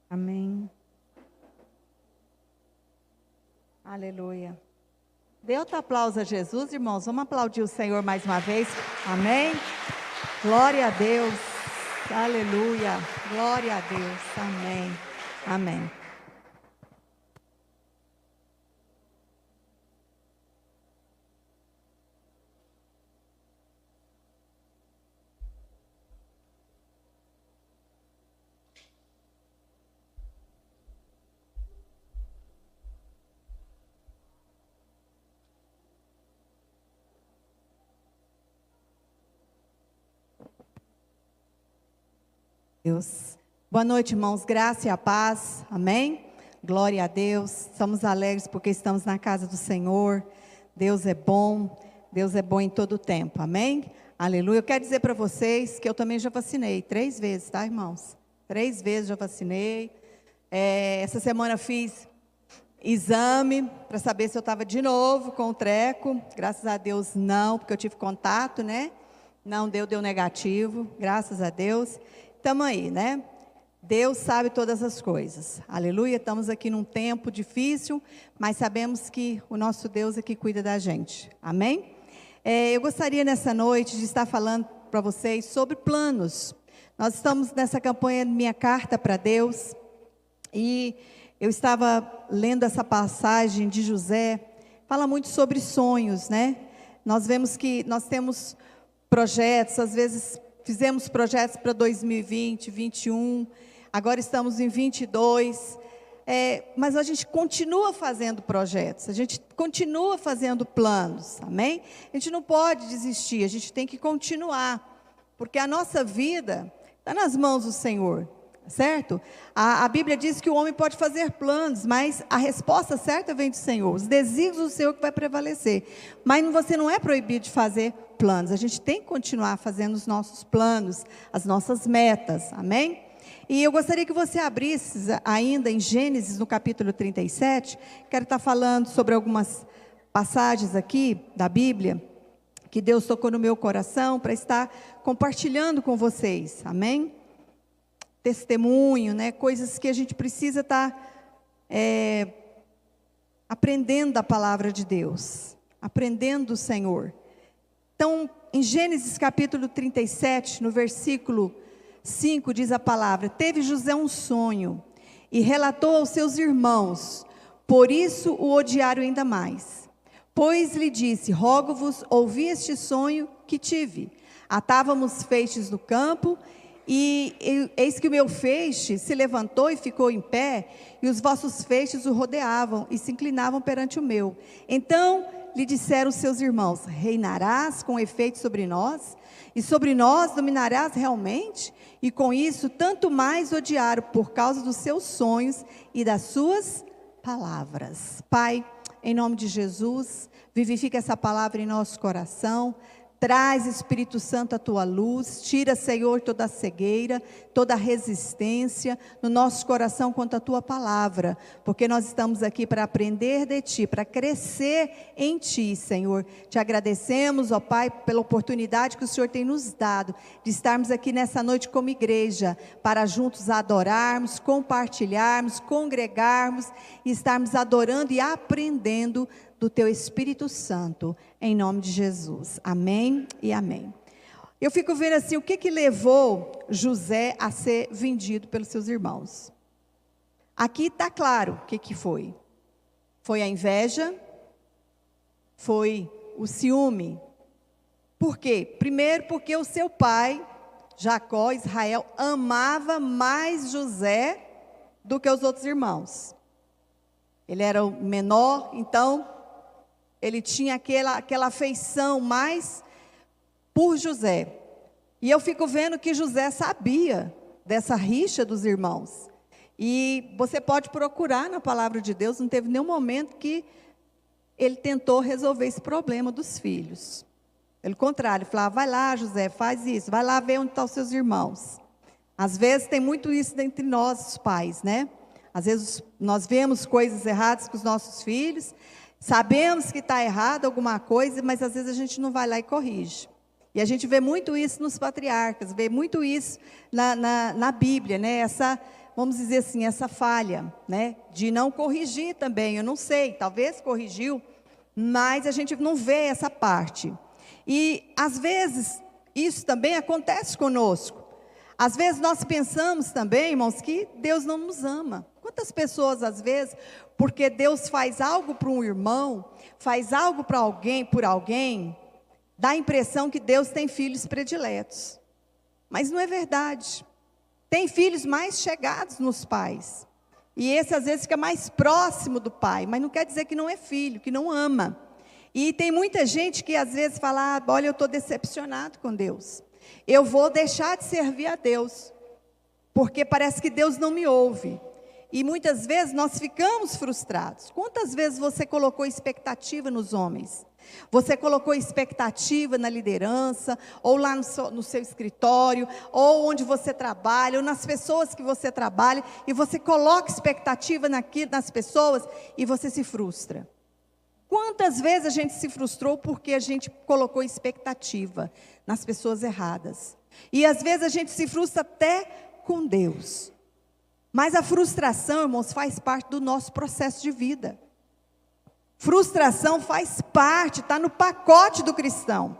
Amém. Aleluia. Dê outro aplauso a Jesus, irmãos. Vamos aplaudir o Senhor mais uma vez. Amém. Glória a Deus. Aleluia. Glória a Deus. Amém. Amém. Deus. Boa noite, irmãos, graça e a paz, amém? Glória a Deus, estamos alegres porque estamos na casa do Senhor, Deus é bom em todo o tempo, amém? Aleluia, eu quero dizer para vocês que eu também já vacinei 3 vezes, tá, irmãos? 3 vezes já vacinei, essa semana fiz exame para saber se eu estava de novo com o treco, graças a Deus não, porque eu tive contato, né? Não deu negativo, graças a Deus. Estamos aí, né? Deus sabe todas as coisas. Aleluia, estamos aqui num tempo difícil, mas sabemos que o nosso Deus é que cuida da gente. Amém? Eu gostaria nessa noite de estar falando para vocês sobre planos. Nós estamos nessa campanha Minha Carta para Deus, e eu estava lendo essa passagem de José, fala muito sobre sonhos, né? Nós vemos que nós temos projetos, às vezes fizemos projetos para 2020, 2021, agora estamos em 2022, mas a gente continua fazendo projetos, a gente continua fazendo planos, amém? A gente não pode desistir, a gente tem que continuar, porque a nossa vida está nas mãos do Senhor, certo? A Bíblia diz que o homem pode fazer planos, mas a resposta certa vem do Senhor, os desígnios do Senhor que vai prevalecer, mas você não é proibido de fazer planos, a gente tem que continuar fazendo os nossos planos, as nossas metas, amém? E eu gostaria que você abrisse ainda em Gênesis, no capítulo 37, quero estar falando sobre algumas passagens aqui da Bíblia, que Deus tocou no meu coração, para estar compartilhando com vocês, amém? Testemunho, né? Coisas que a gente precisa estar aprendendo da palavra de Deus, aprendendo do Senhor. Então, em Gênesis capítulo 37, no versículo 5, diz a palavra: teve José um sonho, e relatou aos seus irmãos, por isso o odiaram ainda mais. Pois lhe disse: rogo-vos, ouvi este sonho que tive. Atávamos feixes no campo, e eis que o meu feixe se levantou e ficou em pé, e os vossos feixes o rodeavam, e se inclinavam perante o meu. Então lhe disseram seus irmãos: reinarás com efeito sobre nós, e sobre nós dominarás realmente? E com isso, tanto mais odiaram por causa dos seus sonhos e das suas palavras. Pai, em nome de Jesus, vivifica essa palavra em nosso coração. Traz, Espírito Santo, a tua luz, tira, Senhor, toda a cegueira, toda a resistência no nosso coração quanto à tua palavra, porque nós estamos aqui para aprender de ti, para crescer em ti, Senhor. Te agradecemos, ó Pai, pela oportunidade que o Senhor tem nos dado, de estarmos aqui nessa noite como igreja, para juntos adorarmos, compartilharmos, congregarmos, e estarmos adorando e aprendendo do teu Espírito Santo, em nome de Jesus, amém e amém. Eu fico vendo assim, o que levou José a ser vendido pelos seus irmãos? Aqui está claro o que foi. Foi a inveja, foi o ciúme. Por quê? Primeiro porque o seu pai, Jacó, Israel, amava mais José do que os outros irmãos. Ele era o menor, então ele tinha aquela afeição mais por José. E eu fico vendo que José sabia dessa rixa dos irmãos. E você pode procurar na palavra de Deus, não teve nenhum momento que ele tentou resolver esse problema dos filhos. Pelo contrário, falava, vai lá, José, faz isso, vai lá ver onde estão os seus irmãos. Às vezes tem muito isso entre nós, os pais, né? Às vezes nós vemos coisas erradas com os nossos filhos, sabemos que está errado alguma coisa, mas às vezes a gente não vai lá e corrige. E a gente vê muito isso nos patriarcas, vê muito isso na Bíblia, né? Essa, vamos dizer assim, essa falha, né? De não corrigir também, eu não sei, talvez corrigiu, mas a gente não vê essa parte. E às vezes isso também acontece conosco. Às vezes nós pensamos também, irmãos, que Deus não nos ama. Quantas pessoas, às vezes, porque Deus faz algo para um irmão, faz algo para alguém, por alguém, dá a impressão que Deus tem filhos prediletos. Mas não é verdade. Tem filhos mais chegados nos pais. E esse, às vezes, fica mais próximo do pai. Mas não quer dizer que não é filho, que não ama. E tem muita gente que, às vezes, fala, olha, eu estou decepcionado com Deus. Eu vou deixar de servir a Deus, porque parece que Deus não me ouve. E muitas vezes nós ficamos frustrados. Quantas vezes você colocou expectativa nos homens? Você colocou expectativa na liderança, ou lá no seu escritório, ou onde você trabalha, ou nas pessoas que você trabalha, e você coloca expectativa nas pessoas, e você se frustra. Quantas vezes a gente se frustrou porque a gente colocou expectativa nas pessoas erradas? E às vezes a gente se frustra até com Deus. Mas a frustração, irmãos, faz parte do nosso processo de vida. Frustração faz parte, está no pacote do cristão.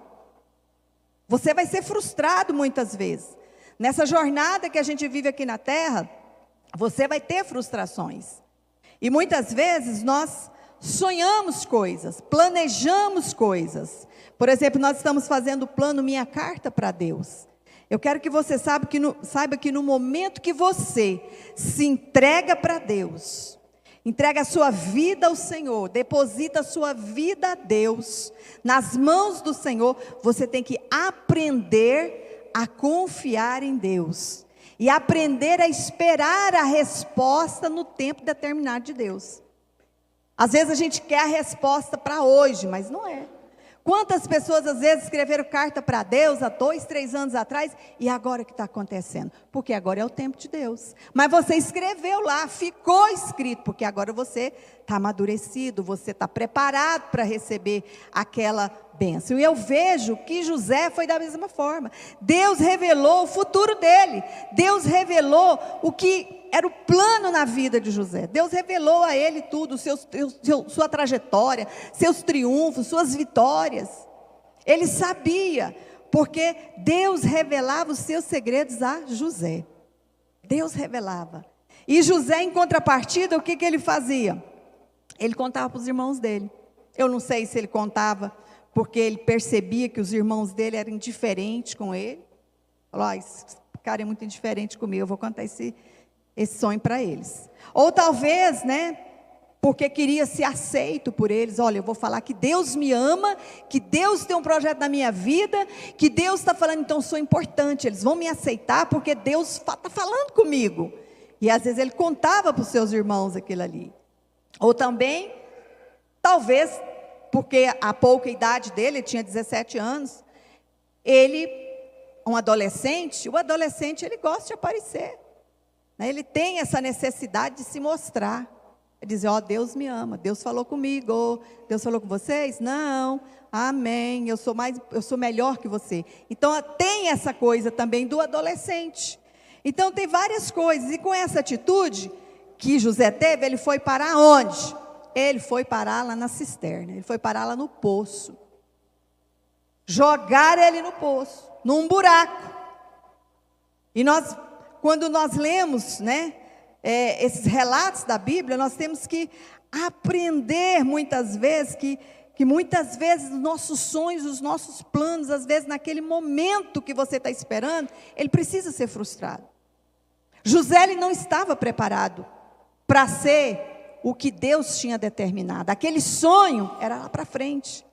Você vai ser frustrado muitas vezes. Nessa jornada que a gente vive aqui na terra, você vai ter frustrações. E muitas vezes nós sonhamos coisas, planejamos coisas. Por exemplo, nós estamos fazendo o plano Minha Carta para Deus. Eu quero que você saiba que no momento que você se entrega para Deus, entrega a sua vida ao Senhor, deposita a sua vida a Deus, nas mãos do Senhor, você tem que aprender a confiar em Deus. E aprender a esperar a resposta no tempo determinado de Deus. Às vezes a gente quer a resposta para hoje, mas não é. Quantas pessoas às vezes escreveram carta para Deus há 2, 3 anos atrás, e agora o que está acontecendo? Porque agora é o tempo de Deus. Mas você escreveu lá, ficou escrito, porque agora você está amadurecido, você está preparado para receber aquela bênção. E eu vejo que José foi da mesma forma. Deus revelou o futuro dele. Deus revelou o que era o plano na vida de José. Deus revelou a ele tudo, sua trajetória, seus triunfos, suas vitórias. Ele sabia, porque Deus revelava os seus segredos a José. Deus revelava. E José, em contrapartida, o que ele fazia? Ele contava para os irmãos dele. Eu não sei se ele contava porque ele percebia que os irmãos dele eram indiferentes com ele. Falou, esse cara é muito indiferente comigo, eu vou contar esse sonho para eles. Ou talvez, né, porque queria ser aceito por eles. Olha, eu vou falar que Deus me ama, que Deus tem um projeto na minha vida, que Deus está falando, então eu sou importante, eles vão me aceitar porque Deus está falando comigo. E às vezes ele contava para os seus irmãos aquilo ali. Ou também, talvez, porque a pouca idade dele, ele tinha 17 anos, o adolescente ele gosta de aparecer. Ele tem essa necessidade de se mostrar. Ele diz, Deus me ama, Deus falou comigo, Deus falou com vocês? Não, amém, eu sou melhor que você. Então tem essa coisa também do adolescente. Então tem várias coisas, e com essa atitude que José teve, ele foi parar onde? Ele foi parar lá na cisterna, ele foi parar lá no poço. Jogaram ele no poço, num buraco. E quando nós lemos, né, esses relatos da Bíblia, nós temos que aprender muitas vezes, que muitas vezes os nossos sonhos, os nossos planos, às vezes naquele momento que você está esperando, ele precisa ser frustrado. José, ele não estava preparado para ser o que Deus tinha determinado. Aquele sonho era lá para frente.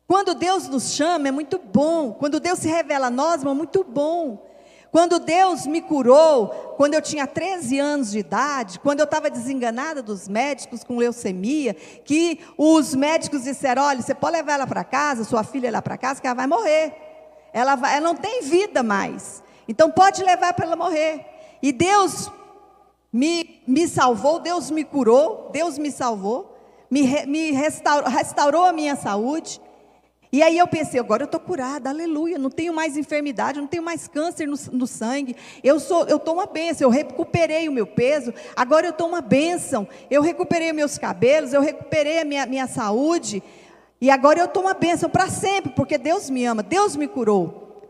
Quando Deus nos chama é muito bom. Quando Deus se revela a nós, é muito bom. Quando Deus me curou, quando eu tinha 13 anos de idade, quando eu estava desenganada dos médicos com leucemia, que os médicos disseram, olha, você pode levar ela para casa, sua filha lá para casa, que ela vai morrer. Ela não tem vida mais. Então pode levar para ela morrer. E Deus me salvou, Deus me curou, Deus me salvou, me restaurou a minha saúde. E aí eu pensei, agora eu estou curada, aleluia, não tenho mais enfermidade, não tenho mais câncer no sangue, eu estou uma bênção, eu recuperei o meu peso, agora eu estou uma bênção, eu recuperei meus cabelos, eu recuperei a minha saúde, e agora eu estou uma bênção para sempre, porque Deus me ama, Deus me curou.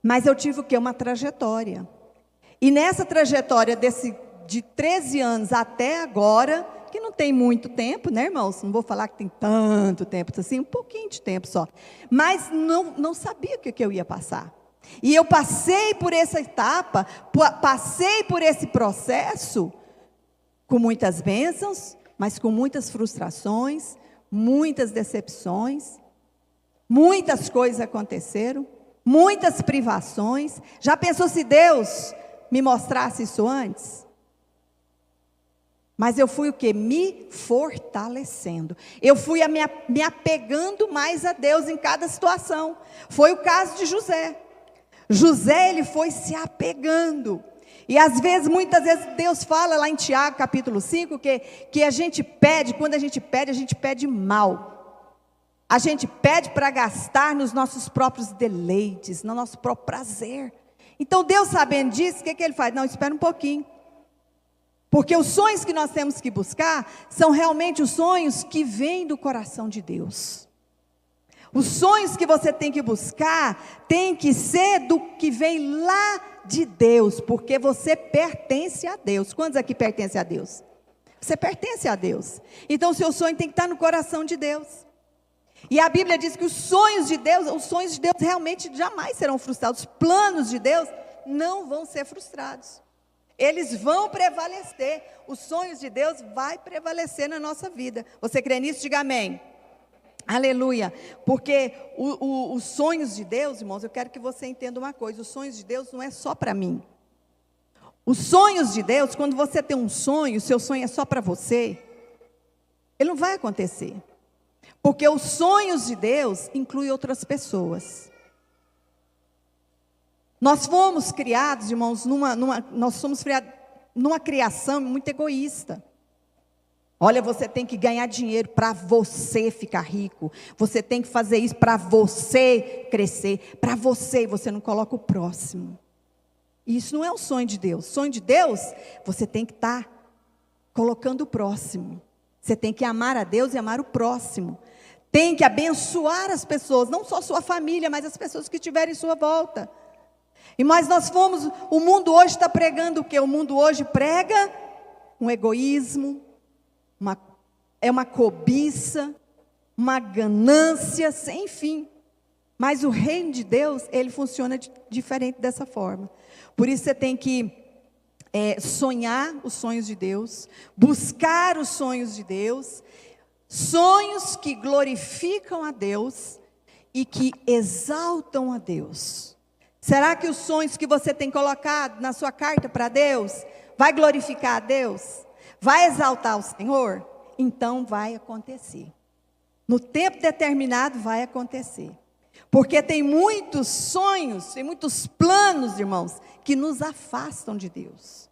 Mas eu tive o quê? Uma trajetória. E nessa trajetória de 13 anos até agora, que não tem muito tempo, né, irmãos? Não vou falar que tem tanto tempo, assim, um pouquinho de tempo só. Mas não sabia o que eu ia passar. E eu passei por essa etapa, passei por esse processo, com muitas bênçãos, mas com muitas frustrações, muitas decepções, muitas coisas aconteceram, muitas privações. Já pensou se Deus me mostrasse isso antes? Mas eu fui o quê? Me fortalecendo. Eu fui me apegando mais a Deus em cada situação. Foi o caso de José. José, ele foi se apegando. E às vezes, muitas vezes, Deus fala lá em Tiago, capítulo 5, que a gente pede, quando a gente pede mal. A gente pede para gastar nos nossos próprios deleites, no nosso próprio prazer. Então, Deus sabendo disso, o que Ele faz? Não, espera um pouquinho. Porque os sonhos que nós temos que buscar são realmente os sonhos que vêm do coração de Deus. Os sonhos que você tem que buscar tem que ser do que vem lá de Deus, porque você pertence a Deus. Quantos aqui pertencem a Deus? Você pertence a Deus. Então o seu sonho tem que estar no coração de Deus. E a Bíblia diz que os sonhos de Deus realmente jamais serão frustrados. Os planos de Deus não vão ser frustrados. Eles vão prevalecer. Os sonhos de Deus vão prevalecer na nossa vida. Você crê nisso? Diga amém. Aleluia. Porque os sonhos de Deus, irmãos, eu quero que você entenda uma coisa. Os sonhos de Deus não é só para mim. Os sonhos de Deus, quando você tem um sonho, o seu sonho é só para você, ele não vai acontecer. Porque os sonhos de Deus incluem outras pessoas. Nós fomos criados, irmãos, nós somos criados numa criação muito egoísta. Olha, você tem que ganhar dinheiro para você ficar rico. Você tem que fazer isso para você crescer. Para você não coloca o próximo. Isso não é o sonho de Deus. O sonho de Deus, você tem que estar colocando o próximo. Você tem que amar a Deus e amar o próximo. Tem que abençoar as pessoas, não só sua família, mas as pessoas que estiverem em sua volta. Mas o mundo hoje está pregando o quê? O mundo hoje prega um egoísmo, uma cobiça, uma ganância sem fim. Mas o reino de Deus, ele funciona diferente dessa forma. Por isso você tem que sonhar os sonhos de Deus, buscar os sonhos de Deus, sonhos que glorificam a Deus e que exaltam a Deus. Será que os sonhos que você tem colocado na sua carta para Deus vai glorificar a Deus? Vai exaltar o Senhor? Então vai acontecer. No tempo determinado vai acontecer. Porque tem muitos sonhos, tem muitos planos, irmãos, que nos afastam de Deus.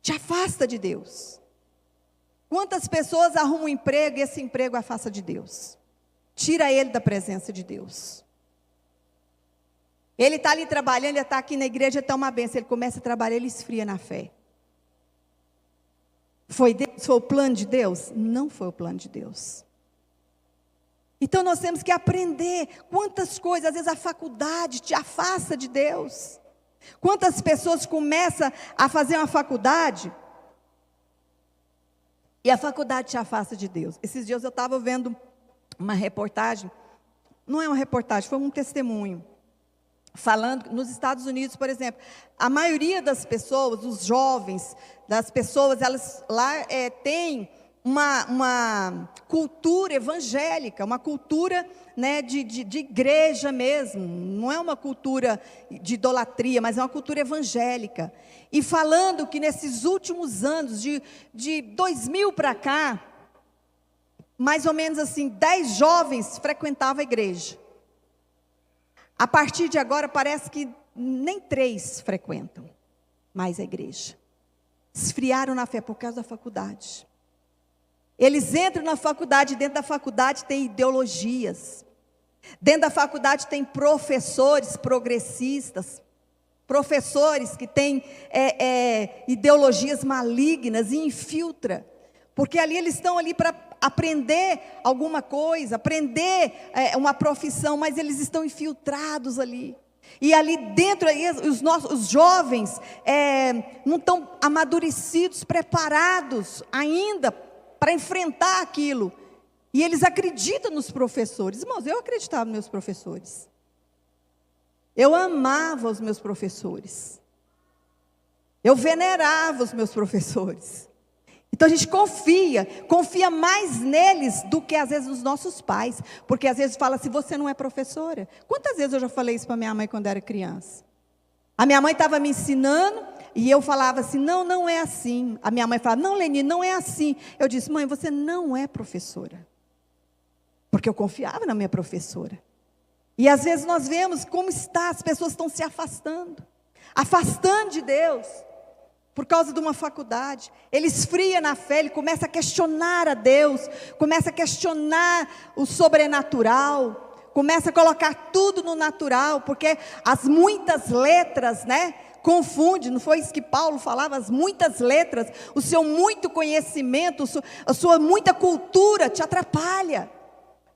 Te afasta de Deus. Quantas pessoas arrumam um emprego e esse emprego afasta de Deus? Tira ele da presença de Deus. Ele está ali trabalhando, ele está aqui na igreja, está uma bênção. Ele começa a trabalhar, ele esfria na fé. Foi o plano de Deus? Não foi o plano de Deus. Então nós temos que aprender quantas coisas, às vezes a faculdade te afasta de Deus. Quantas pessoas começam a fazer uma faculdade e a faculdade te afasta de Deus. Esses dias eu estava vendo uma reportagem, não é uma reportagem, foi um testemunho. Falando, nos Estados Unidos, por exemplo, a maioria das pessoas, os jovens, das pessoas, elas lá têm uma cultura evangélica, uma cultura, né, de igreja mesmo, não é uma cultura de idolatria, mas é uma cultura evangélica, e falando que nesses últimos anos, de 2000 para cá, mais ou menos assim, 10 jovens frequentavam a igreja. A partir de agora parece que nem 3 frequentam mais a igreja. Esfriaram na fé por causa da faculdade. Eles entram na faculdade, dentro da faculdade tem ideologias. Dentro da faculdade tem professores progressistas, professores que têm ideologias malignas e infiltra. Porque ali eles estão ali para aprender alguma coisa, aprender uma profissão, mas eles estão infiltrados ali. E ali dentro, os jovens não estão amadurecidos, preparados ainda para enfrentar aquilo. E eles acreditam nos professores. Irmãos, eu acreditava nos meus professores. Eu amava os meus professores. Eu venerava os meus professores. Então a gente confia mais neles do que às vezes nos nossos pais. Porque às vezes fala assim, você não é professora. Quantas vezes eu já falei isso para minha mãe quando era criança? A minha mãe estava me ensinando e eu falava assim, não é assim. A minha mãe falava, não, Leni, não é assim. Eu disse, mãe, você não é professora. Porque eu confiava na minha professora. E às vezes nós vemos como as pessoas estão se afastando de Deus. Por causa de uma faculdade, ele esfria na fé, ele começa a questionar a Deus, começa a questionar o sobrenatural, começa a colocar tudo no natural, porque as muitas letras, né, confunde, não foi isso que Paulo falava, as muitas letras, o seu muito conhecimento, a sua muita cultura te atrapalha.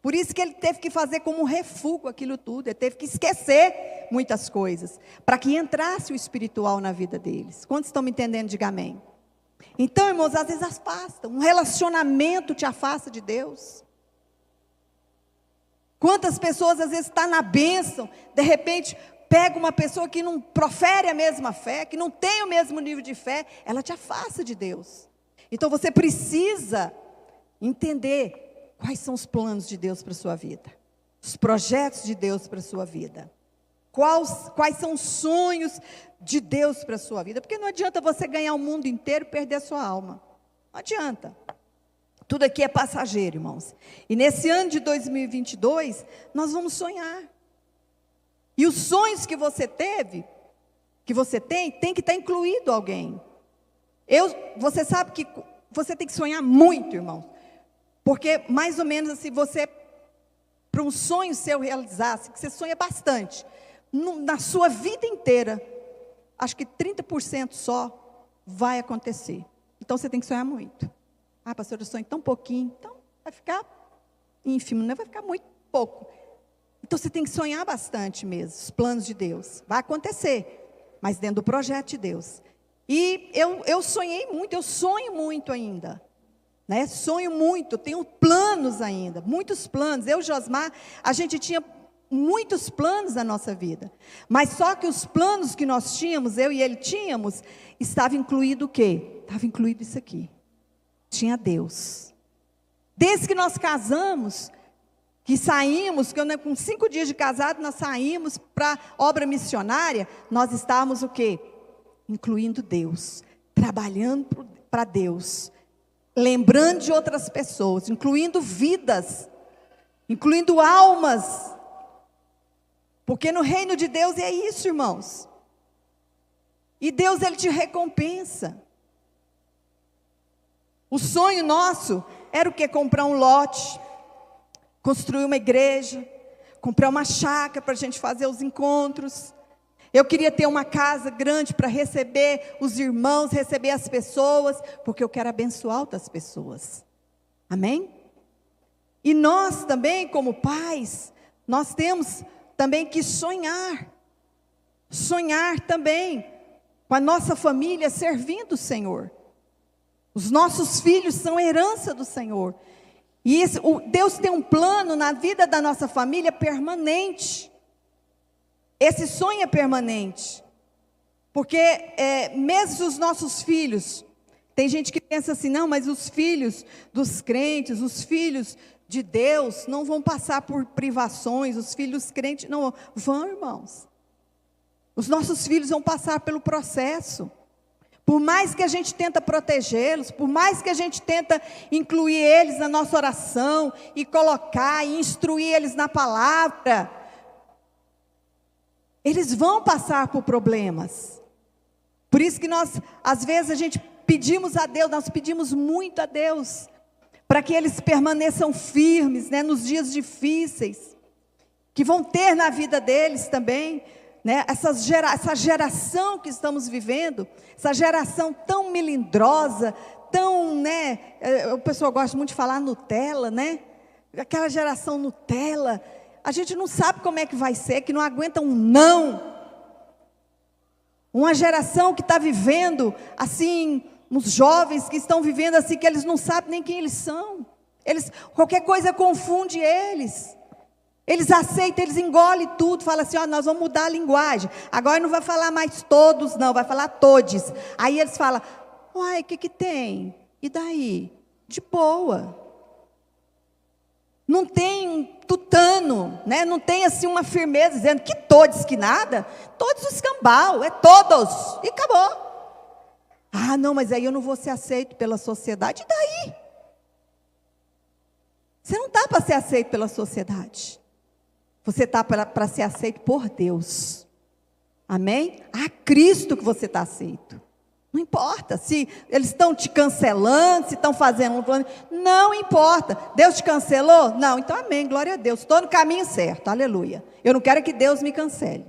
Por isso que ele teve que fazer como um refúgio aquilo tudo, ele teve que esquecer muitas coisas, para que entrasse o espiritual na vida deles. Quantos estão me entendendo? Diga amém. Então, irmãos, às vezes afasta, um relacionamento te afasta de Deus. Quantas pessoas às vezes estão na bênção, de repente pega uma pessoa que não profere a mesma fé, que não tem o mesmo nível de fé, ela te afasta de Deus. Então você precisa entender quais são os planos de Deus para a sua vida? Os projetos de Deus para a sua vida? Quais são os sonhos de Deus para a sua vida? Porque não adianta você ganhar o mundo inteiro e perder a sua alma. Não adianta. Tudo aqui é passageiro, irmãos. E nesse ano de 2022, nós vamos sonhar. E os sonhos que você teve, que você tem que estar incluído alguém. Você sabe que você tem que sonhar muito, irmãos. Porque, mais ou menos assim, para um sonho seu realizasse, que você sonha bastante, na sua vida inteira, acho que 30% só vai acontecer. Então, você tem que sonhar muito. Ah, pastor, eu sonho tão pouquinho, então vai ficar ínfimo, né? Vai ficar muito pouco. Então, você tem que sonhar bastante mesmo, os planos de Deus. Vai acontecer, mas dentro do projeto de Deus. E eu sonhei muito, eu sonho muito ainda. Né? Sonho muito, tenho planos ainda, muitos planos. Eu e Josmar, a gente tinha muitos planos na nossa vida. Mas só que os planos que nós tínhamos, eu e ele tínhamos, estava incluído o quê? Estava incluído isso aqui. Tinha Deus. Desde que nós casamos, que saímos, com 5 dias de casado, nós saímos para obra missionária, nós estávamos o quê? Incluindo Deus, trabalhando para Deus. Lembrando de outras pessoas, incluindo vidas, incluindo almas, porque no reino de Deus é isso, irmãos, e Deus, Ele te recompensa. O sonho nosso era o quê? Comprar um lote, construir uma igreja, comprar uma chácara para a gente fazer os encontros. Eu queria ter uma casa grande para receber os irmãos, receber as pessoas, porque eu quero abençoar outras pessoas. Amém? E nós também, como pais, nós temos também que sonhar. Sonhar também com a nossa família servindo o Senhor. Os nossos filhos são herança do Senhor. E Deus tem um plano na vida da nossa família permanente. Esse sonho é permanente, porque mesmo se os nossos filhos Tem gente que pensa assim, não, mas os filhos dos crentes, os filhos de Deus não vão passar por privações, os filhos crentes não vão, irmãos. Os nossos filhos vão passar pelo processo. Por mais que a gente tenta protegê-los, por mais que a gente tenta incluir eles na nossa oração, e colocar, e instruir eles na palavra, eles vão passar por problemas. Por isso que nós, às vezes a gente pedimos a Deus, nós pedimos muito a Deus, para que eles permaneçam firmes, né, nos dias difíceis, que vão ter na vida deles também, né, essa geração que estamos vivendo, essa geração tão melindrosa, tão, né, o pessoal gosta muito de falar Nutella, né, aquela geração Nutella, a gente não sabe como é que vai ser, que não aguenta um não, uma geração que está vivendo, assim, uns jovens que estão vivendo assim, que eles não sabem nem quem eles são, qualquer coisa confunde eles, aceitam, eles engolem tudo, falam assim, ó, nós vamos mudar a linguagem, agora não vai falar mais todos não, vai falar todes, aí eles falam, uai, o que tem? E daí? De boa, não tem tutano, né? Não tem assim uma firmeza, dizendo que todos, que nada, todos os escambau, é todos, e acabou. Ah, não, mas aí eu não vou ser aceito pela sociedade, e daí? Você não está para ser aceito pela sociedade, você está para ser aceito por Deus, amém? A Cristo que você está aceito, não importa se eles estão te cancelando, se estão fazendo um plano, não importa, Deus te cancelou? Não, então amém, glória a Deus, estou no caminho certo, aleluia, eu não quero que Deus me cancele.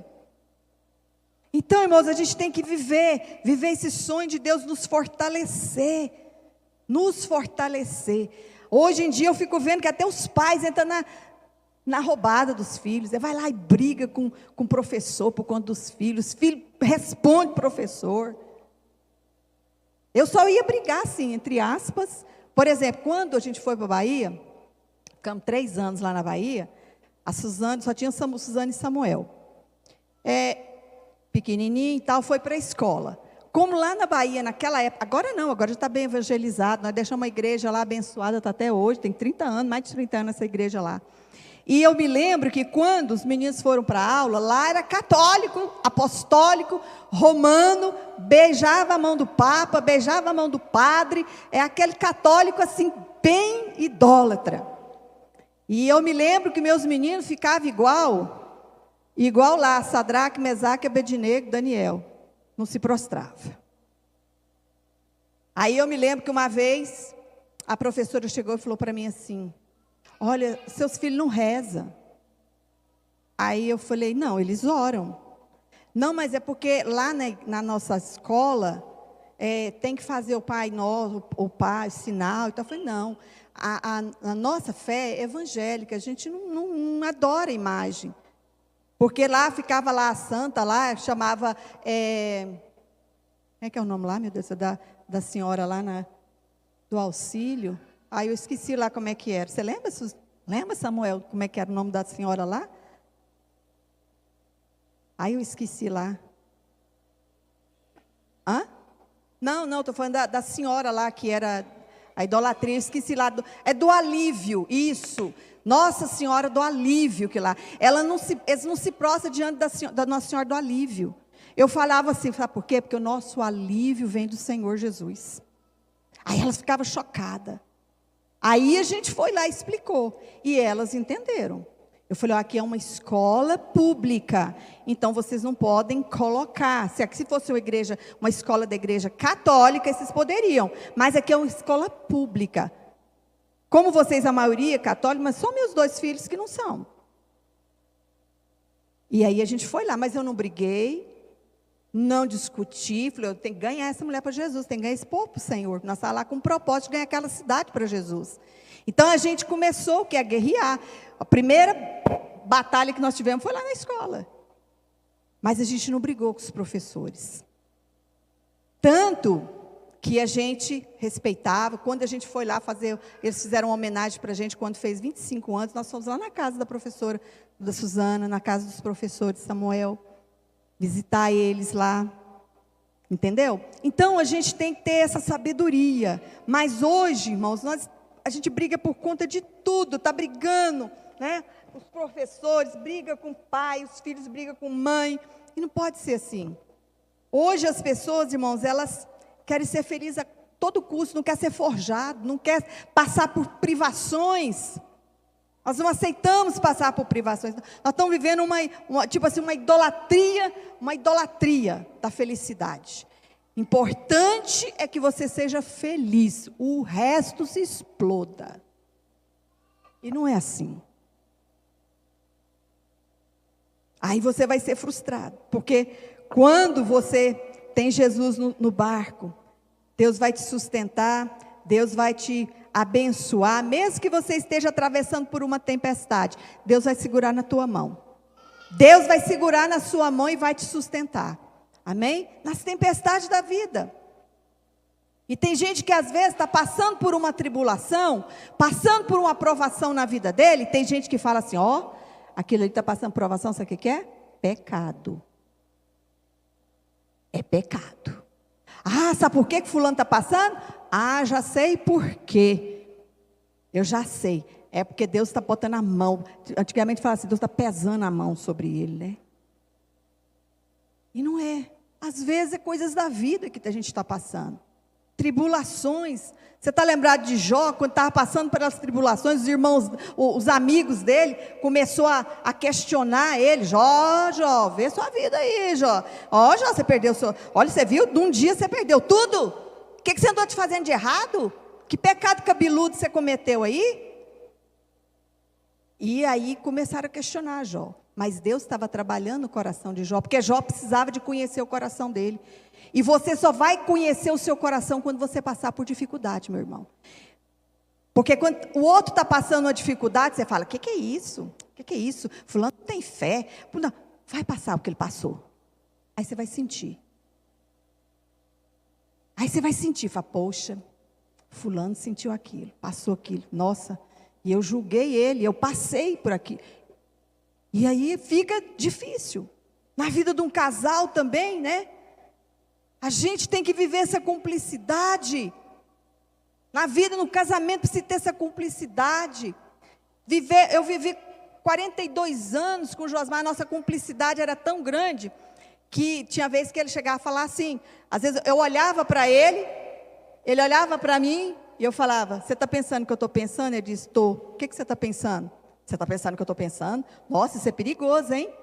Então, irmãos, a gente tem que viver esse sonho de Deus nos fortalecer, hoje em dia eu fico vendo que até os pais entram na roubada dos filhos, vai lá e briga com o professor por conta dos filhos, filho responde professor. Eu só ia brigar assim, entre aspas. Por exemplo, quando a gente foi para a Bahia, ficamos 3 anos lá na Bahia, a Suzane, só tinha Suzane e Samuel, pequenininho e tal, foi para a escola. Como lá na Bahia, naquela época, agora não, agora já está bem evangelizado, nós deixamos uma igreja lá abençoada, está até hoje, tem 30 anos, mais de 30 anos essa igreja lá. E eu me lembro que quando os meninos foram para a aula, lá era católico, apostólico, romano, beijava a mão do Papa, beijava a mão do padre, aquele católico assim, bem idólatra. E eu me lembro que meus meninos ficavam igual lá, Sadraque, Mesaque, Abednego, Daniel, não se prostrava. Aí eu me lembro que uma vez, a professora chegou e falou para mim assim, olha, seus filhos não rezam. Aí eu falei, não, eles oram. Não, mas é porque lá na nossa escola, tem que fazer o Pai Nosso, o Pai, o sinal. Então eu falei, não, a nossa fé é evangélica, a gente não adora a imagem. Porque lá ficava lá a santa, lá chamava, como é que é o nome lá, meu Deus, da senhora lá do auxílio. Aí eu esqueci lá como é que era. Você lembra, Samuel, como é que era o nome da senhora lá? Aí eu esqueci lá. Hã? Não, estou falando da senhora lá, que era a idolatria, eu esqueci lá. Do alívio, isso. Nossa Senhora do Alívio, que lá. Eles não se prostram diante da Nossa Senhora do Alívio. Eu falava assim, sabe por quê? Porque o nosso alívio vem do Senhor Jesus. Aí elas ficavam chocadas. Aí a gente foi lá e explicou, e elas entenderam. Eu falei, aqui é uma escola pública, então vocês não podem colocar, se fosse uma escola da igreja católica, vocês poderiam, mas aqui é uma escola pública. Como vocês, a maioria é católica, mas só meus 2 filhos que não são. E aí a gente foi lá, mas eu não briguei, não discuti, falei, eu tenho que ganhar essa mulher para Jesus, tenho que ganhar esse povo para o Senhor. Nós estávamos lá com o propósito de ganhar aquela cidade para Jesus. Então a gente começou a guerrear. A primeira batalha que nós tivemos foi lá na escola. Mas a gente não brigou com os professores. Tanto que a gente respeitava. Quando a gente foi lá fazer, eles fizeram uma homenagem para a gente quando fez 25 anos, nós fomos lá na casa da professora, da Suzana, na casa dos professores Samuel, visitar eles lá. Entendeu? Então a gente tem que ter essa sabedoria. Mas hoje, irmãos, a gente briga por conta de tudo, está brigando, né? Os professores brigam com o pai, os filhos brigam com mãe, e não pode ser assim. Hoje as pessoas, irmãos, elas querem ser felizes a todo custo, não quer ser forjado, não quer passar por privações. Nós não aceitamos passar por privações. Nós estamos vivendo uma idolatria da felicidade. Importante é que você seja feliz, o resto se exploda. E não é assim. Aí você vai ser frustrado, porque quando você tem Jesus no barco, Deus vai te sustentar, Deus vai te abençoar, mesmo que você esteja atravessando por uma tempestade, Deus vai segurar na tua mão. Deus vai segurar na sua mão e vai te sustentar. Amém? Nas tempestades da vida. E tem gente que às vezes está passando por uma tribulação, passando por uma provação na vida dele, tem gente que fala assim, aquilo ali está passando por provação, sabe o que é? Pecado. É pecado. Sabe por que fulano está passando? Já sei por quê. Eu já sei. É porque Deus está botando a mão. Antigamente falava assim, Deus está pesando a mão sobre ele, né? E não é. Às vezes é coisas da vida que a gente está passando. Tribulações. Você está lembrado de Jó, quando estava passando pelas tribulações, os irmãos, os amigos dele, começou a questionar ele. Jó, vê sua vida aí, Jó. Jó, você perdeu seu... Olha, você viu? De um dia você perdeu tudo. O que você andou te fazendo de errado? Que pecado cabeludo você cometeu aí? E aí começaram a questionar Jó. Mas Deus estava trabalhando no coração de Jó, porque Jó precisava de conhecer o coração dele. E você só vai conhecer o seu coração quando você passar por dificuldade, meu irmão. Porque quando o outro está passando uma dificuldade, você fala, o que é isso? O que é isso? Fulano não tem fé. Não, vai passar o que ele passou. Aí você vai sentir. Fala, poxa, fulano sentiu aquilo, passou aquilo. Nossa, e eu julguei ele, eu passei por aquilo. E aí fica difícil. Na vida de um casal também, né? A gente tem que viver essa cumplicidade. Na vida, no casamento, precisa ter essa cumplicidade. Eu vivi 42 anos com o Josmar, a nossa cumplicidade era tão grande, que tinha vezes que ele chegava a falar assim, às vezes eu olhava para ele olhava para mim, e eu falava, você está pensando o que eu estou pensando? Ele disse, estou. O que você está pensando? Você está pensando o que eu estou pensando? Nossa, isso é perigoso, hein?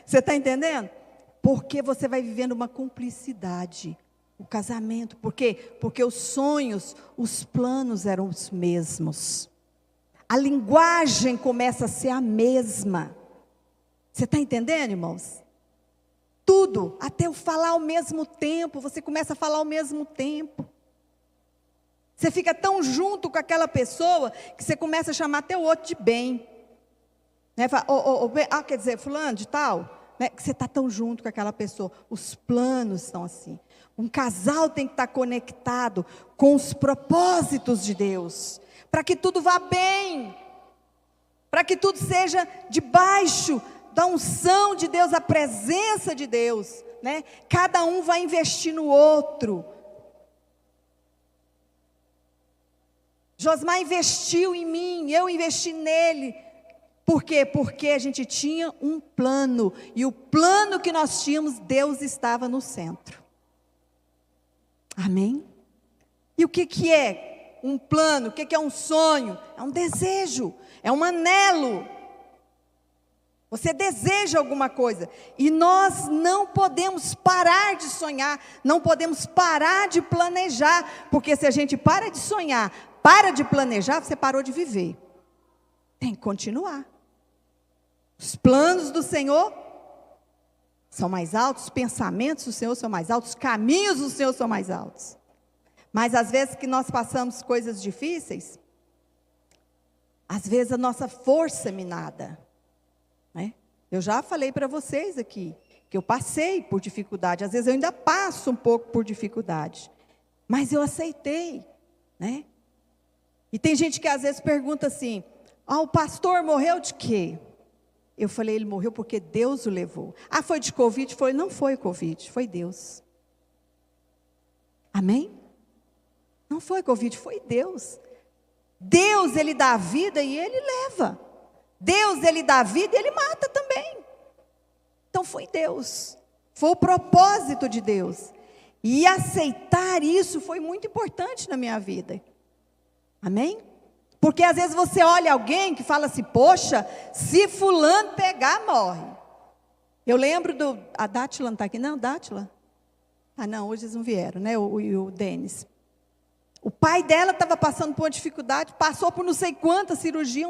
Você está entendendo? Porque você vai vivendo uma cumplicidade. O casamento, por quê? Porque os sonhos, os planos eram os mesmos. A linguagem começa a ser a mesma. Você está entendendo, irmãos? Tudo, até o falar ao mesmo tempo, você começa a falar ao mesmo tempo. Você fica tão junto com aquela pessoa, que você começa a chamar até o outro de bem. Né? Fala, quer dizer, fulano de tal, né? Que você está tão junto com aquela pessoa. Os planos estão assim. Um casal tem que estar conectado com os propósitos de Deus, para que tudo vá bem, para que tudo seja debaixo da unção de Deus, a presença de Deus, né? Cada um vai investir no outro. Josmar investiu em mim, eu investi nele. Por quê? Porque a gente tinha um plano, e o plano que nós tínhamos, Deus estava no centro. Amém? E o que é um plano? O que é um sonho? É um desejo, é um anelo. Você deseja alguma coisa, e nós não podemos parar de sonhar, não podemos parar de planejar, porque se a gente para de sonhar, para de planejar, você parou de viver. Tem que continuar. Os planos do Senhor são mais altos, os pensamentos do Senhor são mais altos, os caminhos do Senhor são mais altos. Mas às vezes que nós passamos coisas difíceis, às vezes a nossa força é minada. Né? Eu já falei para vocês aqui, que eu passei por dificuldade, às vezes eu ainda passo um pouco por dificuldade, mas eu aceitei, né? E tem gente que às vezes pergunta assim, o pastor morreu de quê? Eu falei, ele morreu porque Deus o levou. Foi de Covid? Não foi Covid, foi Deus. Amém? Não foi Covid, foi Deus. Deus, Ele dá a vida e Ele leva. Deus, Ele dá a vida e Ele mata também. Então foi Deus. Foi o propósito de Deus. E aceitar isso foi muito importante na minha vida. Amém? Porque às vezes você olha alguém que fala assim, poxa, se fulano pegar, morre. Eu lembro a Dátila não está aqui, não, Dátila? Ah não, hoje eles não vieram, né, o Denis. O pai dela estava passando por uma dificuldade, passou por não sei quantas cirurgias,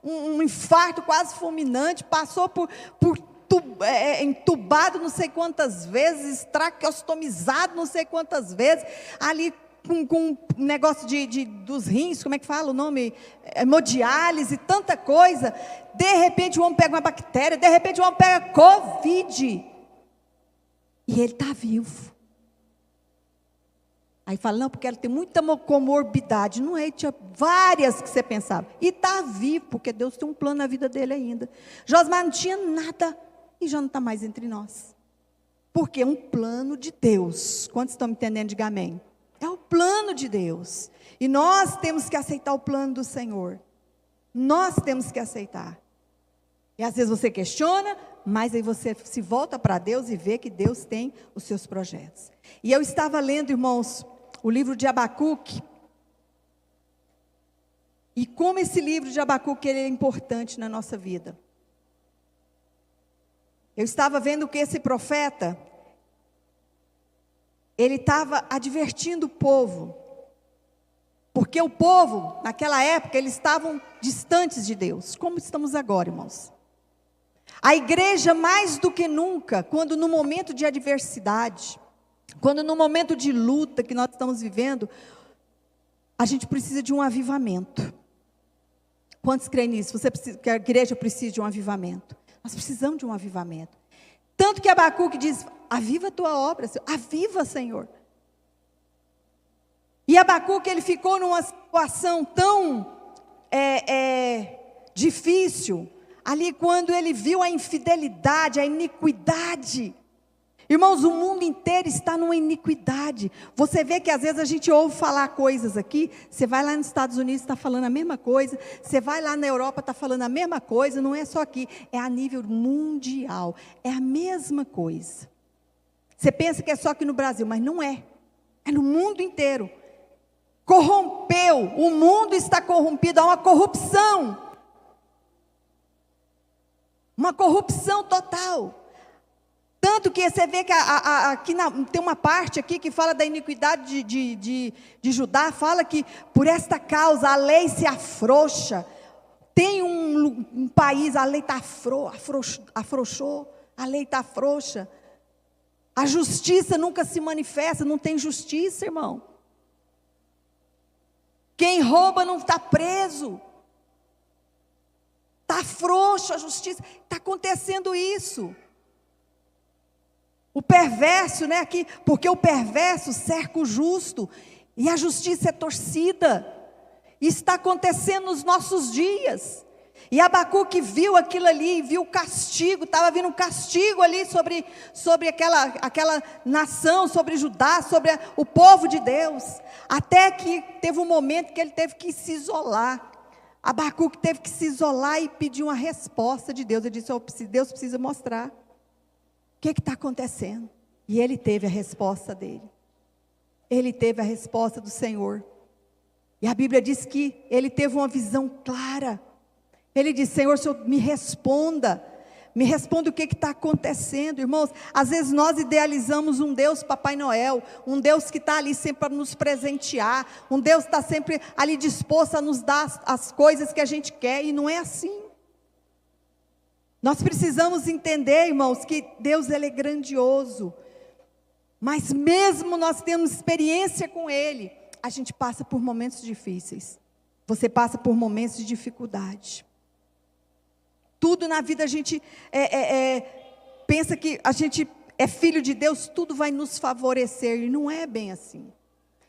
um infarto quase fulminante, passou por entubado não sei quantas vezes, traqueostomizado não sei quantas vezes, ali com um negócio dos rins, como é que fala o nome? Hemodiálise, tanta coisa. De repente o homem pega uma bactéria, de repente o homem pega Covid. E ele está vivo. Aí fala, não, porque ela tem muita comorbidade. Não é, tinha várias que você pensava. E está vivo, porque Deus tem um plano na vida dele ainda. Josmar não tinha nada e já não está mais entre nós. Porque é um plano de Deus. Quantos estão me entendendo? Diga amém. É o plano de Deus. E nós temos que aceitar o plano do Senhor. Nós temos que aceitar. E às vezes você questiona, mas aí você se volta para Deus e vê que Deus tem os seus projetos. E eu estava lendo, irmãos, o livro de Abacuque. E como esse livro de Abacuque ele é importante na nossa vida. Eu estava vendo que esse profeta, ele estava advertindo o povo. Porque o povo, naquela época, eles estavam distantes de Deus. Como estamos agora, irmãos? A igreja, mais do que nunca, quando no momento de adversidade, quando no momento de luta que nós estamos vivendo, a gente precisa de um avivamento. Quantos creem nisso? Que a igreja precisa de um avivamento. Nós precisamos de um avivamento. Tanto que Abacuque diz, aviva a tua obra, Senhor. Aviva, Senhor. E Abacuque, ele ficou numa situação tão difícil, ali quando ele viu a infidelidade, a iniquidade. Irmãos, o mundo inteiro está numa iniquidade. Você vê que às vezes a gente ouve falar coisas aqui, você vai lá nos Estados Unidos, está falando a mesma coisa, você vai lá na Europa, está falando a mesma coisa, não é só aqui, é a nível mundial, é a mesma coisa. Você pensa que é só aqui no Brasil, mas não é, é no mundo inteiro. Corrompeu, o mundo está corrompido, há uma corrupção total. Tanto que você vê que aqui tem uma parte aqui que fala da iniquidade de Judá, fala que por esta causa a lei se afrouxa. Tem um país, a lei está afrouxou, a lei está frouxa. A justiça nunca se manifesta, não tem justiça, irmão. Quem rouba não está preso. Está frouxo a justiça, está acontecendo isso. O perverso, né, aqui, porque o perverso cerca o justo, e a justiça é torcida, e está acontecendo nos nossos dias. E Abacuque viu aquilo ali, viu o castigo, estava vindo um castigo ali sobre aquela nação, sobre Judá, sobre o povo de Deus, até que teve um momento que ele teve que se isolar. Abacuque teve que se isolar e pedir uma resposta de Deus. Ele disse, Deus precisa mostrar o que está acontecendo. E ele teve a resposta dele. Ele teve a resposta do Senhor. E a Bíblia diz que ele teve uma visão clara. Ele disse, Senhor, me responda o que está acontecendo. Irmãos, às vezes nós idealizamos um Deus Papai Noel, um Deus que está ali sempre para nos presentear, um Deus que está sempre ali disposto a nos dar as coisas que a gente quer, e não é assim. Nós precisamos entender, irmãos, que Deus ele é grandioso, mas mesmo nós tendo experiência com Ele, a gente passa por momentos difíceis. Você passa por momentos de dificuldade. Tudo na vida a gente pensa que a gente é filho de Deus, tudo vai nos favorecer, e não é bem assim.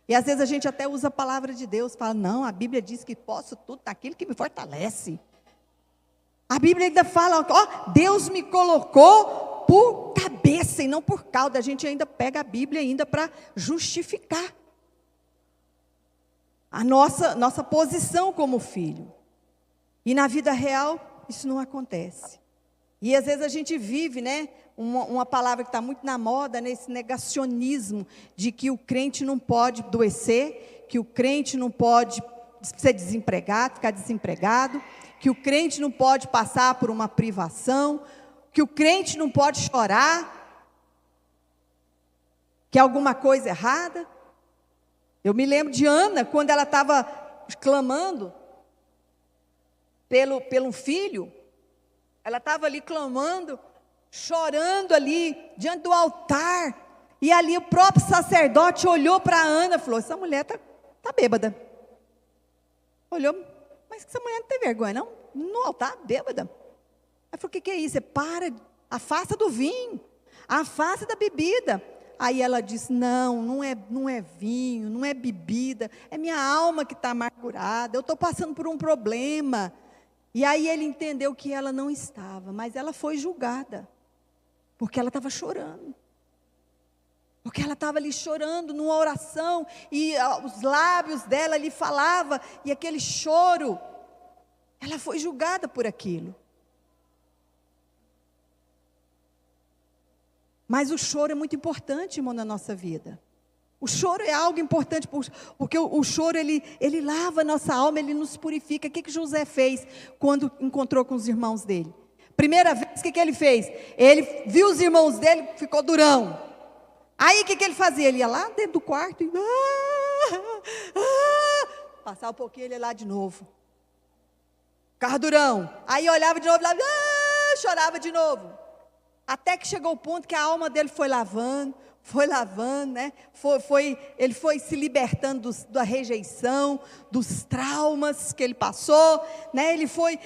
E às vezes a gente até usa a palavra de Deus, fala, não, a Bíblia diz que posso tudo naquilo que me fortalece. A Bíblia ainda fala, ó, Deus me colocou por cabeça e não por cauda. A gente ainda pega a Bíblia ainda para justificar a nossa posição como filho. E na vida real, isso não acontece. E às vezes a gente vive, né, uma palavra que está muito na moda, né, esse negacionismo de que o crente não pode adoecer, que o crente não pode ser desempregado, ficar desempregado, que o crente não pode passar por uma privação, que o crente não pode chorar, que é alguma coisa errada. Eu me lembro de Ana, quando ela estava clamando pelo filho, ela estava ali clamando, chorando ali, diante do altar, e ali o próprio sacerdote olhou para Ana e falou: essa mulher tá bêbada. Olhou, mas essa mulher não tem vergonha não? No altar, bêbada. Aí falou: o que é isso? Para, afasta do vinho, afasta da bebida. Aí ela disse: não é vinho, não é bebida, é minha alma que está amargurada, eu estou passando por um problema. E aí ele entendeu que ela não estava, mas ela foi julgada, porque ela estava chorando. Porque ela estava ali chorando numa oração, e os lábios dela lhe falavam, e aquele choro, ela foi julgada por aquilo. Mas o choro é muito importante, irmão, na nossa vida. O choro é algo importante, porque o choro, ele lava a nossa alma, ele nos purifica. O que José fez quando encontrou com os irmãos dele? Primeira vez, o que ele fez? Ele viu os irmãos dele, ficou durão. Aí o que ele fazia? Ele ia lá dentro do quarto e... passava um pouquinho, ele ia lá de novo. Ficava durão. Aí olhava de novo, lá, chorava de novo. Até que chegou o ponto que a alma dele foi lavando, né? Ele foi se libertando da rejeição, dos traumas que ele passou, né? Ele foi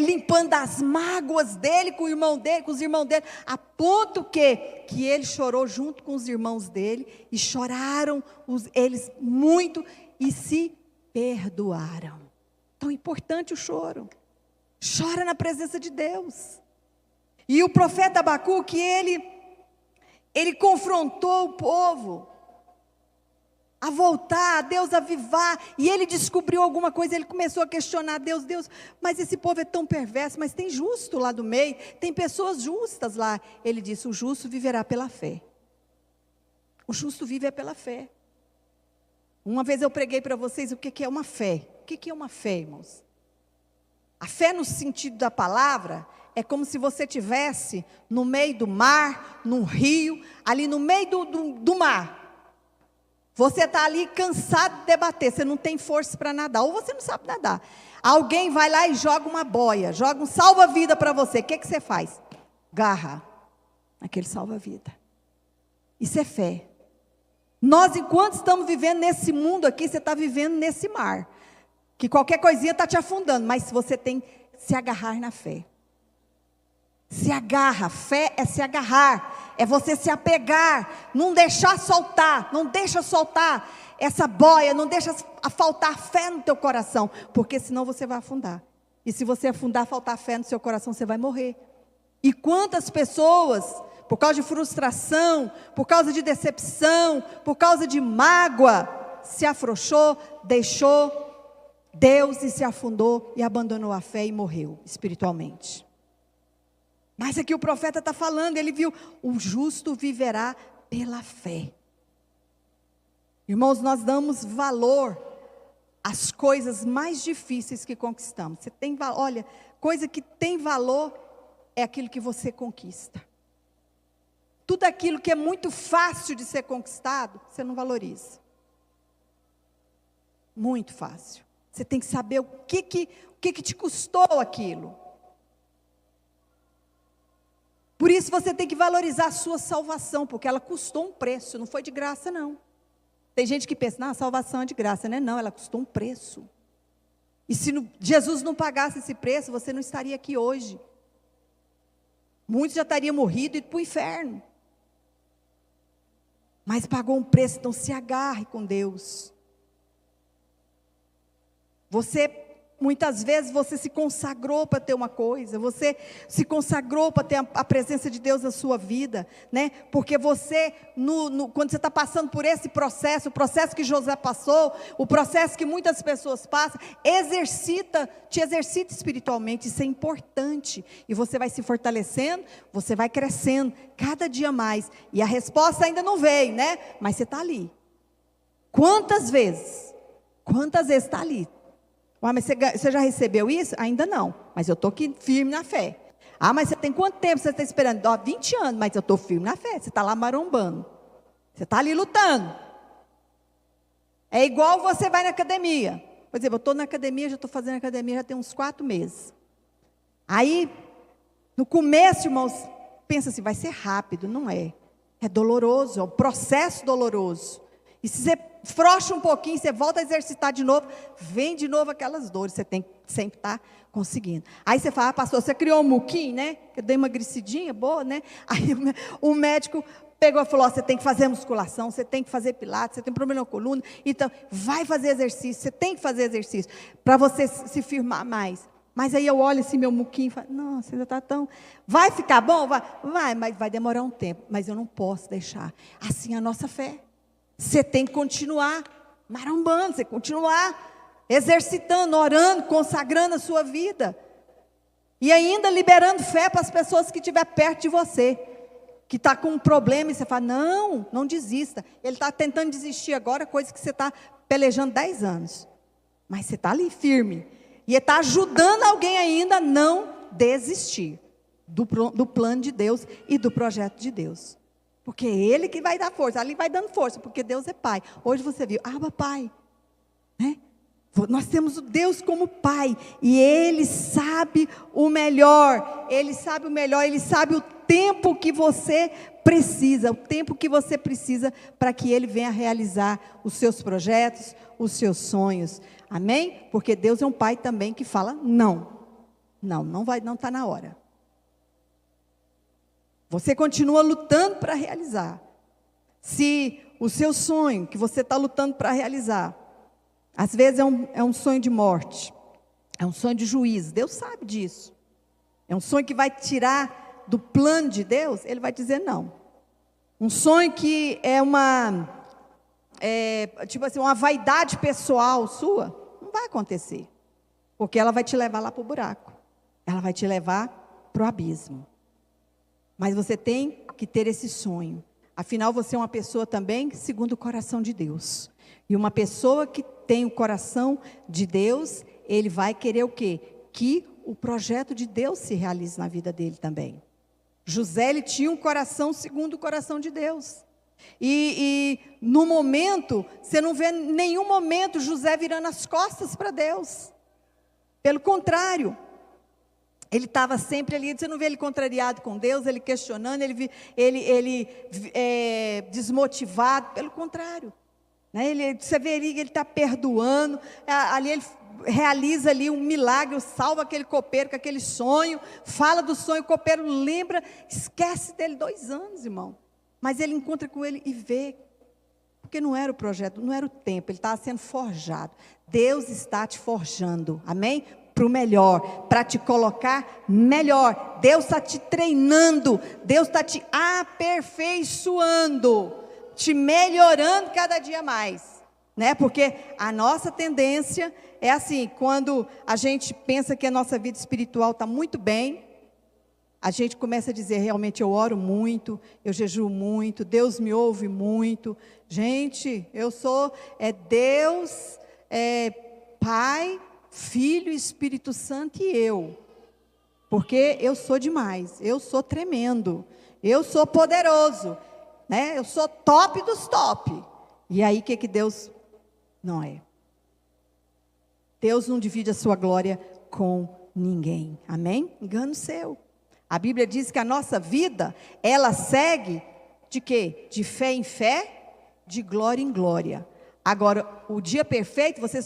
limpando as mágoas dele com o irmão dele, com os irmãos dele, a ponto que ele chorou junto com os irmãos dele, e choraram eles muito, e se perdoaram. Tão importante o choro. Chora na presença de Deus. E o profeta Abacuque, ele confrontou o povo a voltar, a Deus avivar, e ele descobriu alguma coisa, ele começou a questionar Deus, mas esse povo é tão perverso, mas tem justo lá do meio, tem pessoas justas lá. Ele disse: o justo viverá pela fé. O justo vive pela fé. Uma vez eu preguei para vocês o que é uma fé. O que é uma fé, irmãos? A fé no sentido da palavra é como se você estivesse no meio do mar, num rio, ali no meio do mar. Você está ali cansado de debater, você não tem força para nadar, ou você não sabe nadar. Alguém vai lá e joga uma boia, joga um salva-vida para você. O que você faz? Garra aquele salva-vida. Isso é fé. Nós, enquanto estamos vivendo nesse mundo aqui, você está vivendo nesse mar, que qualquer coisinha está te afundando, mas você tem que se agarrar na fé. Se agarra, fé é se agarrar, é você se apegar, não deixar soltar, não deixa soltar essa boia, não deixa faltar fé no teu coração, porque senão você vai afundar. E se você afundar, faltar fé no seu coração, você vai morrer. E quantas pessoas, por causa de frustração, por causa de decepção, por causa de mágoa, se afrouxou, deixou Deus e se afundou e abandonou a fé e morreu espiritualmente. Mas aqui o profeta está falando, ele viu: o justo viverá pela fé. Irmãos, nós damos valor às coisas mais difíceis que conquistamos. Você tem, olha, coisa que tem valor é aquilo que você conquista. Tudo aquilo que é muito fácil de ser conquistado, você não valoriza. Muito fácil. Você tem que saber o que te custou aquilo. Por isso você tem que valorizar a sua salvação, porque ela custou um preço, não foi de graça não. Tem gente que pensa: não, a salvação é de graça, né? Não, ela custou um preço. E se Jesus não pagasse esse preço, você não estaria aqui hoje. Muitos já teriam morrido e ido para o inferno. Mas pagou um preço, então se agarre com Deus. Você Muitas vezes você se consagrou para ter uma coisa, você se consagrou para ter a presença de Deus na sua vida, né? Porque você, quando você está passando por esse processo, o processo que José passou, o processo que muitas pessoas passam, te exercita espiritualmente, isso é importante, e você vai se fortalecendo, você vai crescendo, cada dia mais, e a resposta ainda não veio, né? Mas você está ali. Quantas vezes está ali? Ué, mas você já recebeu isso? Ainda não, mas eu estou aqui firme na fé. Ah, mas você tem quanto tempo você está esperando? 20 anos, mas eu estou firme na fé. Você está lá marombando, você está ali lutando. É igual você vai na academia. Por exemplo, eu estou na academia, já estou fazendo academia já tem uns 4 meses. Aí, no começo, irmãos, pensa assim, vai ser rápido, não é. É doloroso, é um processo doloroso. E se você frouxa um pouquinho, você volta a exercitar de novo, vem de novo aquelas dores, você tem que sempre estar conseguindo. Aí você fala, pastor, você criou um muquinho, né? Eu dei uma emagrecidinha, boa, né? Aí o médico pegou e falou, você tem que fazer musculação, você tem que fazer pilates, você tem problema na coluna, então vai fazer exercício, você tem que fazer exercício, para você se firmar mais. Mas aí eu olho assim, meu muquinho, e falo, nossa, ainda está tão... Vai ficar bom? Vai, mas vai demorar um tempo, mas eu não posso deixar. Assim é a nossa fé. Você tem que continuar marombando, você continuar exercitando, orando, consagrando a sua vida. E ainda liberando fé para as pessoas que estiver perto de você. Que está com um problema e você fala, não desista. Ele está tentando desistir agora, coisa que você está pelejando 10 anos. Mas você está ali firme. E está ajudando alguém ainda a não desistir do plano de Deus e do projeto de Deus. Porque é Ele que vai dar força, ali vai dando força, porque Deus é Pai. Hoje você viu, Abba Pai, né? Nós temos o Deus como Pai, e Ele sabe o melhor, Ele sabe o tempo que você precisa, para que Ele venha realizar os seus projetos, os seus sonhos, amém? Porque Deus é um Pai também que fala, não está na hora. Você continua lutando para realizar. Se o seu sonho, que você está lutando para realizar, às vezes é um sonho de morte, é um sonho de juízo, Deus sabe disso. É um sonho que vai tirar do plano de Deus, Ele vai dizer não. Um sonho que é tipo assim, uma vaidade pessoal sua, não vai acontecer. Porque ela vai te levar lá para o buraco. Ela vai te levar para o abismo. Mas você tem que ter esse sonho. Afinal, você é uma pessoa também segundo o coração de Deus. E uma pessoa que tem o coração de Deus, ele vai querer o quê? Que o projeto de Deus se realize na vida dele também. José, ele tinha um coração segundo o coração de Deus. E no momento, você não vê em nenhum momento José virando as costas para Deus. Pelo contrário. Ele estava sempre ali, você não vê ele contrariado com Deus, ele questionando, ele desmotivado, pelo contrário. Né? Você vê ali que ele está perdoando, ali ele realiza ali um milagre, salva aquele copeiro com aquele sonho, fala do sonho, o copeiro lembra, esquece dele 2 anos, irmão. Mas ele encontra com ele e vê, porque não era o projeto, não era o tempo, ele estava sendo forjado. Deus está te forjando, amém? Para o melhor, para te colocar melhor. Deus está te treinando, Deus está te aperfeiçoando, te melhorando cada dia mais, né? Porque a nossa tendência é assim, quando a gente pensa que a nossa vida espiritual está muito bem, a gente começa a dizer, realmente eu oro muito, eu jejuo muito, Deus me ouve muito. Gente, eu sou Deus, Pai, Filho, Espírito Santo e eu. Porque eu sou demais, eu sou tremendo, eu sou poderoso, né? Eu sou top dos top. E aí o que Deus não é? Deus não divide a sua glória com ninguém, amém? Engano seu. A Bíblia diz que a nossa vida, ela segue de quê? De fé em fé, de glória em glória. Agora, o dia perfeito, você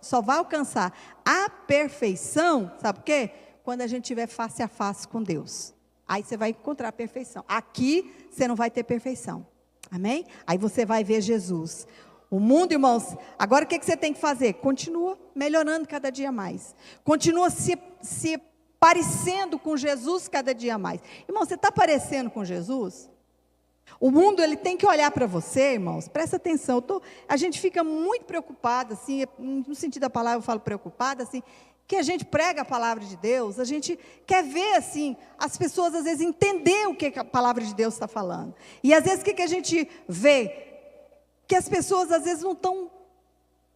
só vai alcançar a perfeição, sabe por quê? Quando a gente estiver face a face com Deus. Aí você vai encontrar a perfeição. Aqui, você não vai ter perfeição. Amém? Aí você vai ver Jesus. O mundo, irmãos, agora o que você tem que fazer? Continua melhorando cada dia mais. Continua se parecendo com Jesus cada dia mais. Irmão, você está parecendo com Jesus? O mundo, ele tem que olhar para você, irmãos, presta atenção. A gente fica muito preocupado, assim, no sentido da palavra eu falo preocupada, assim, que a gente prega a palavra de Deus, a gente quer ver, assim, as pessoas às vezes entender o que a palavra de Deus está falando. E às vezes o que a gente vê? Que as pessoas às vezes não estão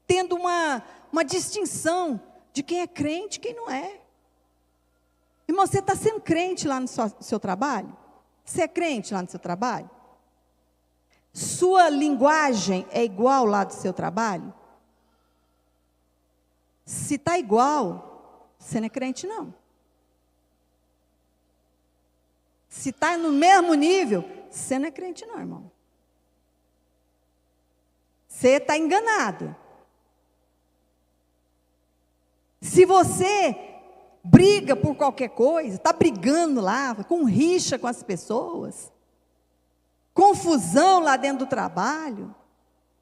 tendo uma distinção de quem é crente e quem não é. Irmão, você está sendo crente lá no seu trabalho? Você é crente lá no seu trabalho? Sua linguagem é igual lá do seu trabalho? Se está igual, você não é crente não. Se está no mesmo nível, você não é crente não, irmão. Você está enganado. Se você briga por qualquer coisa, está brigando lá, com rixa com as pessoas, confusão lá dentro do trabalho,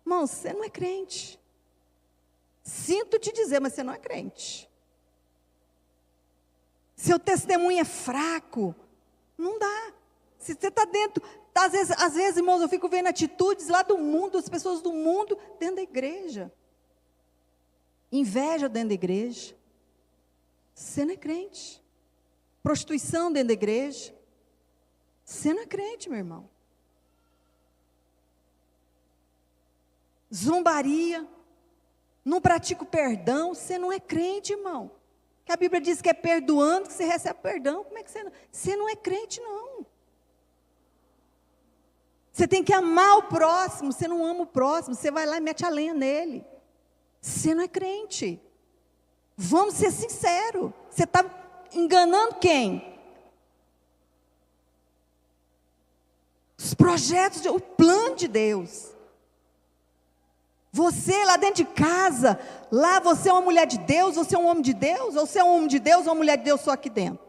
irmão, você não é crente. Sinto te dizer, mas você não é crente. Seu testemunho é fraco, não dá. Se você está dentro, às vezes, irmãos, eu fico vendo atitudes lá do mundo, as pessoas do mundo, dentro da igreja. Inveja dentro da igreja. Você não é crente. Prostituição dentro da igreja. Você não é crente, meu irmão. Zombaria. Não pratica o perdão. Você não é crente, irmão. Que a Bíblia diz que é perdoando que você recebe perdão. Como é que você não? Você não é crente, não. Você tem que amar o próximo. Você não ama o próximo. Você vai lá e mete a lenha nele. Você não é crente. Vamos ser sinceros. Você está enganando quem? Os projetos, o plano de Deus. Você lá dentro de casa, lá você é uma mulher de Deus, você é um homem de Deus, ou você é um homem de Deus ou uma mulher de Deus só aqui dentro.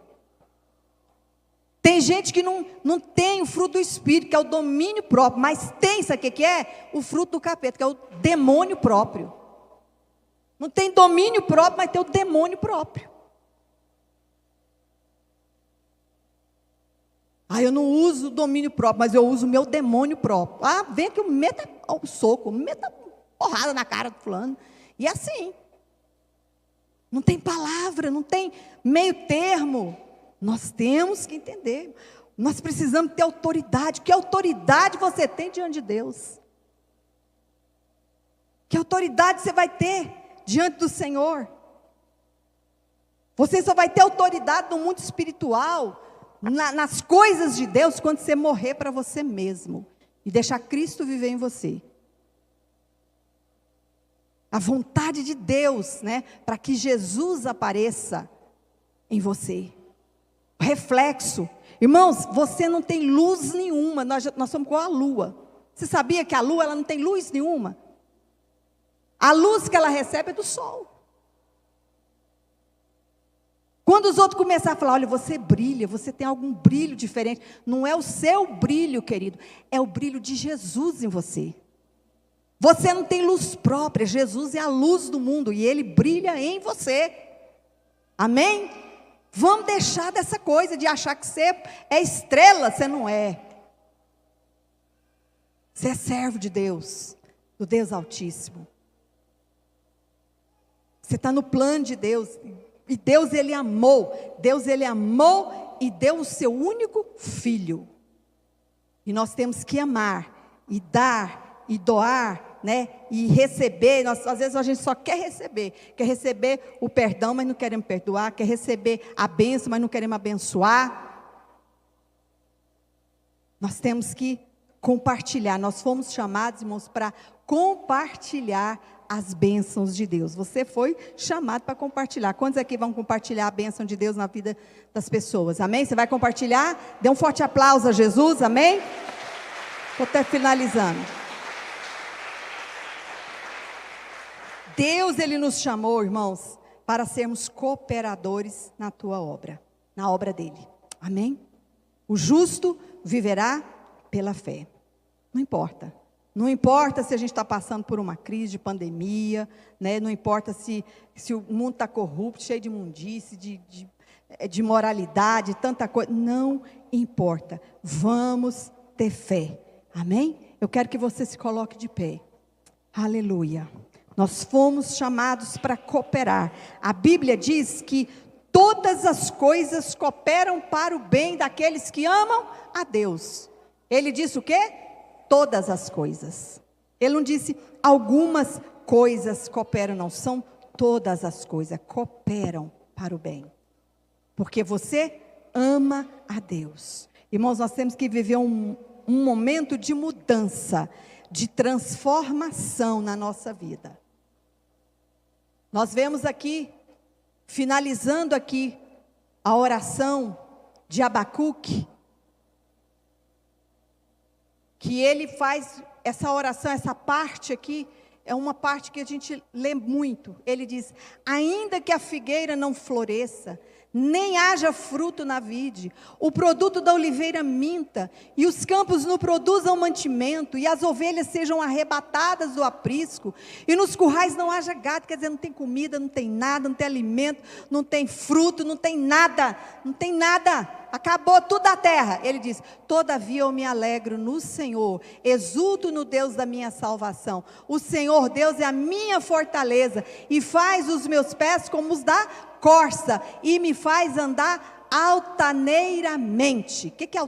Tem gente que não tem o fruto do Espírito, que é o domínio próprio, mas tem, sabe o que é? O fruto do capeta, que é o demônio próprio. Não tem domínio próprio, mas tem o demônio próprio. Eu não uso o domínio próprio, mas eu uso o meu demônio próprio. Vem que eu meta o soco, meta porrada na cara do fulano. E assim. Não tem palavra, não tem meio termo. Nós temos que entender. Nós precisamos ter autoridade. Que autoridade você tem diante de Deus? Que autoridade você vai ter diante do Senhor? Você só vai ter autoridade no mundo espiritual, nas coisas de Deus, quando você morrer para você mesmo e deixar Cristo viver em você. A vontade de Deus, né, para que Jesus apareça em você. O reflexo. Irmãos, você não tem luz nenhuma, nós somos como a lua. Você sabia que a lua ela não tem luz nenhuma? A luz que ela recebe é do sol. Quando os outros começarem a falar, olha, você brilha, você tem algum brilho diferente. Não é o seu brilho, querido, é o brilho de Jesus em você. Você não tem luz própria, Jesus é a luz do mundo e Ele brilha em você. Amém? Vamos deixar dessa coisa de achar que você é estrela, você não é. Você é servo de Deus, do Deus Altíssimo. Você está no plano de Deus. E Deus Ele amou e deu o seu único filho. E nós temos que amar, e dar, e doar, né? E receber. Às vezes a gente só quer receber o perdão, mas não queremos perdoar, quer receber a bênção, mas não queremos abençoar. Nós temos que compartilhar. Nós fomos chamados, irmãos, para compartilhar as bênçãos de Deus. Você foi chamado para compartilhar. Quantos aqui vão compartilhar a bênção de Deus na vida das pessoas? Amém? Você vai compartilhar? Dê um forte aplauso a Jesus, amém? Estou até finalizando. Deus, Ele nos chamou, irmãos, para sermos cooperadores na tua obra, na obra dEle. Amém? O justo viverá pela fé. Não importa. Não importa se a gente está passando por uma crise de pandemia, né? Não importa se o mundo está corrupto, cheio de imundície, de moralidade, tanta coisa. Não importa. Vamos ter fé. Amém? Eu quero que você se coloque de pé. Aleluia. Nós fomos chamados para cooperar. A Bíblia diz que todas as coisas cooperam para o bem daqueles que amam a Deus. Ele disse o quê? Todas as coisas. Ele não disse algumas coisas cooperam, não. São todas as coisas, cooperam para o bem. Porque você ama a Deus. Irmãos, nós temos que viver um momento de mudança, de transformação na nossa vida. Nós vemos aqui, finalizando aqui, a oração de Abacuque, que ele faz essa oração, essa parte aqui, é uma parte que a gente lê muito. Ele diz: ainda que a figueira não floresça, nem haja fruto na vide, o produto da oliveira minta, e os campos não produzam mantimento, e as ovelhas sejam arrebatadas do aprisco, e nos currais não haja gado, quer dizer, não tem comida, não tem nada, não tem alimento, não tem fruto, não tem nada, acabou tudo da terra. Ele diz: todavia eu me alegro no Senhor, exulto no Deus da minha salvação. O Senhor Deus é a minha fortaleza, e faz os meus pés como os da corça, e me faz andar altaneiramente. O que é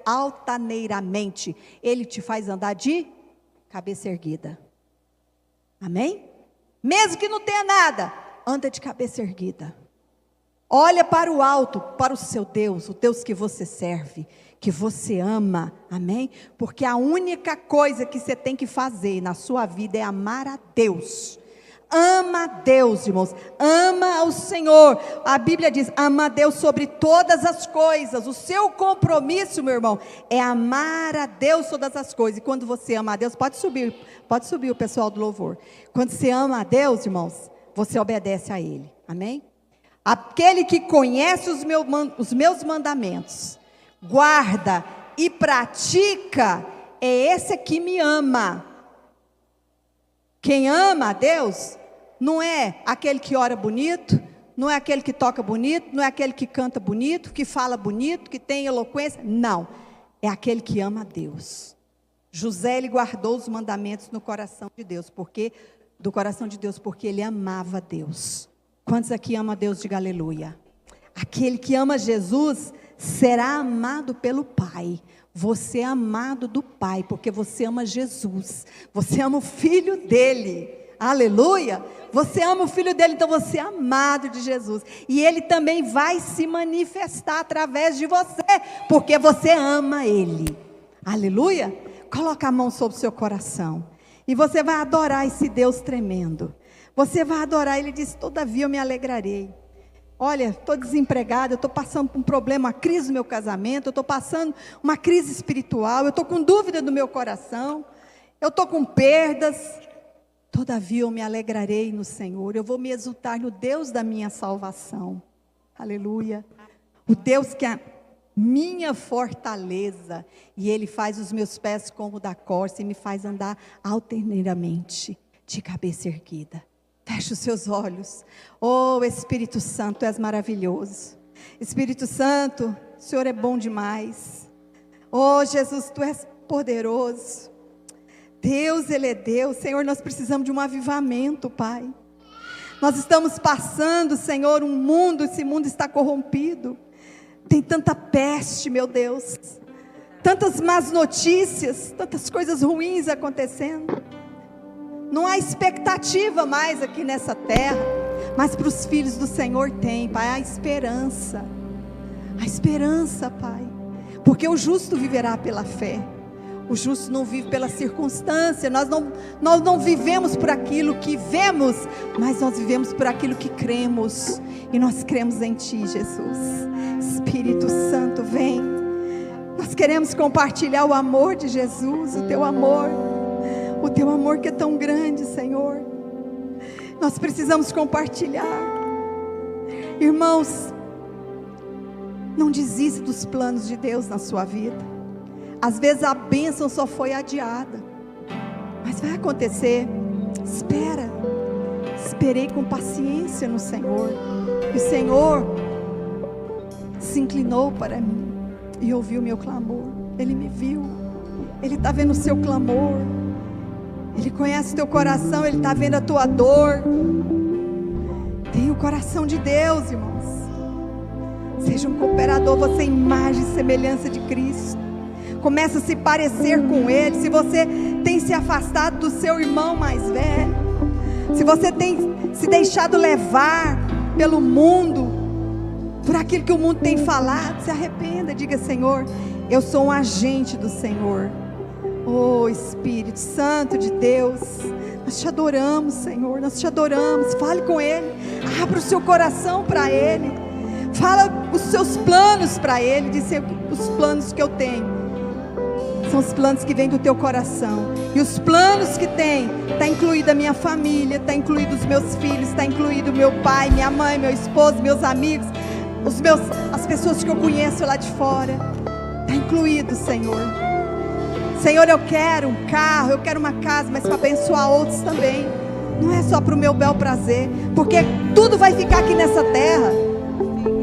altaneiramente? Ele te faz andar de cabeça erguida. Amém? Mesmo que não tenha nada, anda de cabeça erguida. Olha para o alto, para o seu Deus, o Deus que você serve, que você ama. Amém? Porque a única coisa que você tem que fazer na sua vida é amar a Deus. Ama a Deus, irmãos, ama ao Senhor. A Bíblia diz: ama a Deus sobre todas as coisas. O seu compromisso, meu irmão, é amar a Deus todas as coisas. E quando você ama a Deus, pode subir o pessoal do louvor. Quando você ama a Deus, irmãos, você obedece a Ele. Amém? Aquele que conhece os meus mandamentos, guarda e pratica, é esse que me ama. Quem ama a Deus não é aquele que ora bonito, não é aquele que toca bonito, não é aquele que canta bonito, que fala bonito, que tem eloquência. Não, é aquele que ama a Deus. José, ele guardou os mandamentos no coração de Deus, porque ele amava a Deus. Quantos aqui amam a Deus? Diga aleluia. Aquele que ama Jesus será amado pelo Pai. Você é amado do Pai, porque você ama Jesus, você ama o Filho dele, aleluia, você ama o Filho dele, então você é amado de Jesus, e Ele também vai se manifestar através de você, porque você ama Ele, aleluia. Coloca a mão sobre o seu coração, e você vai adorar esse Deus tremendo, você vai adorar. Ele diz: todavia eu me alegrarei. Olha, estou desempregada, eu estou passando por um problema, uma crise no meu casamento, eu estou passando uma crise espiritual, eu estou com dúvida no meu coração, eu estou com perdas. Todavia eu me alegrarei no Senhor, eu vou me exultar no Deus da minha salvação. Aleluia. O Deus que é a minha fortaleza, e Ele faz os meus pés como o da corça, e me faz andar altaneiramente, de cabeça erguida. Feche os seus olhos. Oh, Espírito Santo, Tu és maravilhoso. Espírito Santo, o Senhor é bom demais. Oh, Jesus, Tu és poderoso. Deus, Ele é Deus. Senhor, nós precisamos de um avivamento, Pai. Nós estamos passando, Senhor, esse mundo está corrompido. Tem tanta peste, meu Deus. Tantas más notícias, tantas coisas ruins acontecendo. Não há expectativa mais aqui nessa terra, mas para os filhos do Senhor tem, Pai, a esperança, Pai, porque o justo viverá pela fé. O justo não vive pela circunstância. Nós não vivemos por aquilo que vemos, mas nós vivemos por aquilo que cremos, e nós cremos em Ti, Jesus. Espírito Santo, vem. Nós queremos compartilhar o amor de Jesus, o Teu amor que é tão grande, Senhor. Nós precisamos compartilhar. Irmãos, não desista dos planos de Deus na sua vida. Às vezes a bênção só foi adiada. Mas vai acontecer. Espera. Esperei com paciência no Senhor. E o Senhor se inclinou para mim e ouviu o meu clamor. Ele me viu. Ele está vendo o seu clamor. Ele conhece o teu coração. Ele está vendo a tua dor. Tem o coração de Deus, irmãos. Seja um cooperador. Você é imagem e semelhança de Cristo. Começa a se parecer com Ele. Se você tem se afastado do seu irmão mais velho, se você tem se deixado levar pelo mundo, por aquilo que o mundo tem falado, se arrependa. Diga: Senhor, eu sou um agente do Senhor. Oh Espírito Santo de Deus, nós te adoramos, Senhor, nós te adoramos. Fale com Ele, abra o seu coração para Ele, fala os seus planos para Ele. Disse: os planos que eu tenho são os planos que vêm do teu coração. E os planos que tem, está incluída a minha família, está incluído os meus filhos, está incluído meu pai, minha mãe, meu esposo, meus amigos, as pessoas que eu conheço lá de fora. Está incluído, Senhor. Senhor, eu quero um carro, eu quero uma casa, mas para abençoar outros também. Não é só para o meu bel prazer, porque tudo vai ficar aqui nessa terra.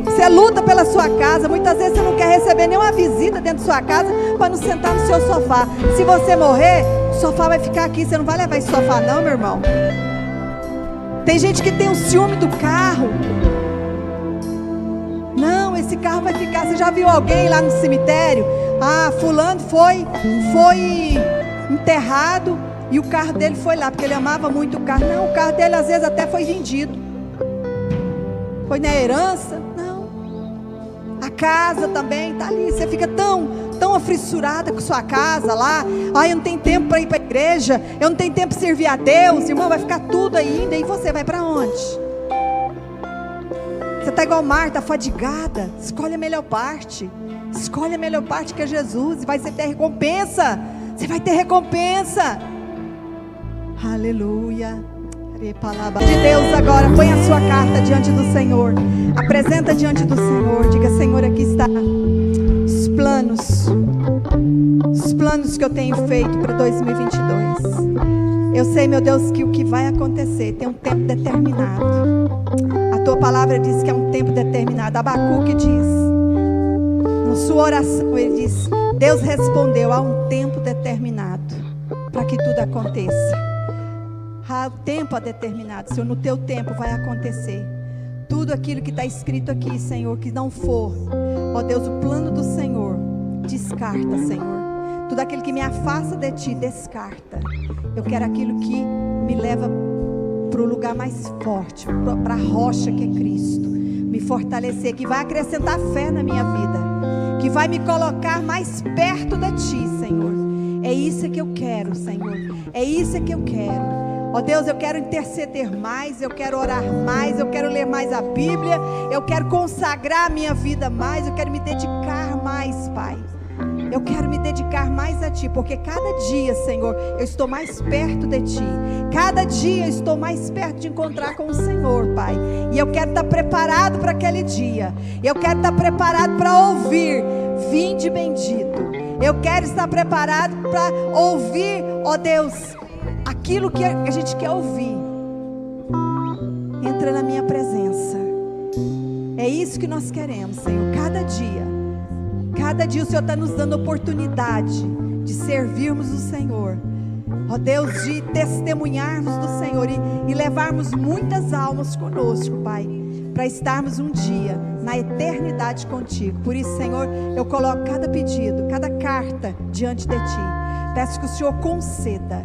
Você luta pela sua casa. Muitas vezes você não quer receber nenhuma visita dentro da sua casa para não sentar no seu sofá. Se você morrer, o sofá vai ficar aqui. Você não vai levar esse sofá não, meu irmão. Tem gente que tem um ciúme do carro. Não, esse carro vai ficar. Você já viu alguém lá no cemitério? Ah, fulano foi enterrado e o carro dele foi lá, porque ele amava muito o carro. Não, o carro dele às vezes até foi vendido. Foi na herança. Não. A casa também está ali. Você fica tão aflissurada com sua casa lá. Ah, eu não tenho tempo para ir para a igreja. Eu não tenho tempo para servir a Deus. Irmão, vai ficar tudo ainda. E você vai para onde? Você está igual Marta, fadigada. Escolhe a melhor parte. Escolhe a melhor parte, que é Jesus. E vai ter recompensa. Você vai ter recompensa. Aleluia. De Deus agora, põe a sua carta diante do Senhor. Apresenta diante do Senhor. Diga: Senhor, aqui está os planos que eu tenho feito para 2022. Eu sei, meu Deus, que o que vai acontecer tem um tempo determinado. A tua palavra diz que é um tempo determinado. Abacuque diz, na sua oração, ele diz: Deus respondeu: há um tempo determinado para que tudo aconteça. Há tempo determinado, Senhor. No teu tempo vai acontecer tudo aquilo que está escrito aqui, Senhor, que não for, ó Deus, o plano do Senhor. Descarta, Senhor. Tudo aquilo que me afasta de ti, descarta. Eu quero aquilo que me leva para o lugar mais forte, para a rocha que é Cristo. Me fortalecer, que vai acrescentar fé na minha vida, que vai me colocar mais perto de ti, Senhor. É isso que eu quero, Senhor. É isso que eu quero. Ó Deus, eu quero interceder mais, eu quero orar mais, eu quero ler mais a Bíblia, eu quero consagrar a minha vida mais, eu quero me dedicar mais, Pai. Eu quero me dedicar mais a Ti, porque cada dia, Senhor, eu estou mais perto de Ti. Cada dia eu estou mais perto de encontrar com o Senhor, Pai. E eu quero estar preparado para aquele dia. Eu quero estar preparado para ouvir: vinde bendito. Eu quero estar preparado para ouvir, ó Deus, aquilo que a gente quer ouvir. Entra na minha presença. É isso que nós queremos, Senhor. Cada dia o Senhor está nos dando oportunidade de servirmos o Senhor, ó Deus, de testemunharmos do Senhor e levarmos muitas almas conosco, Pai, para estarmos um dia na eternidade contigo. Por isso, Senhor, eu coloco cada pedido, cada carta diante de Ti. Peço que o Senhor conceda,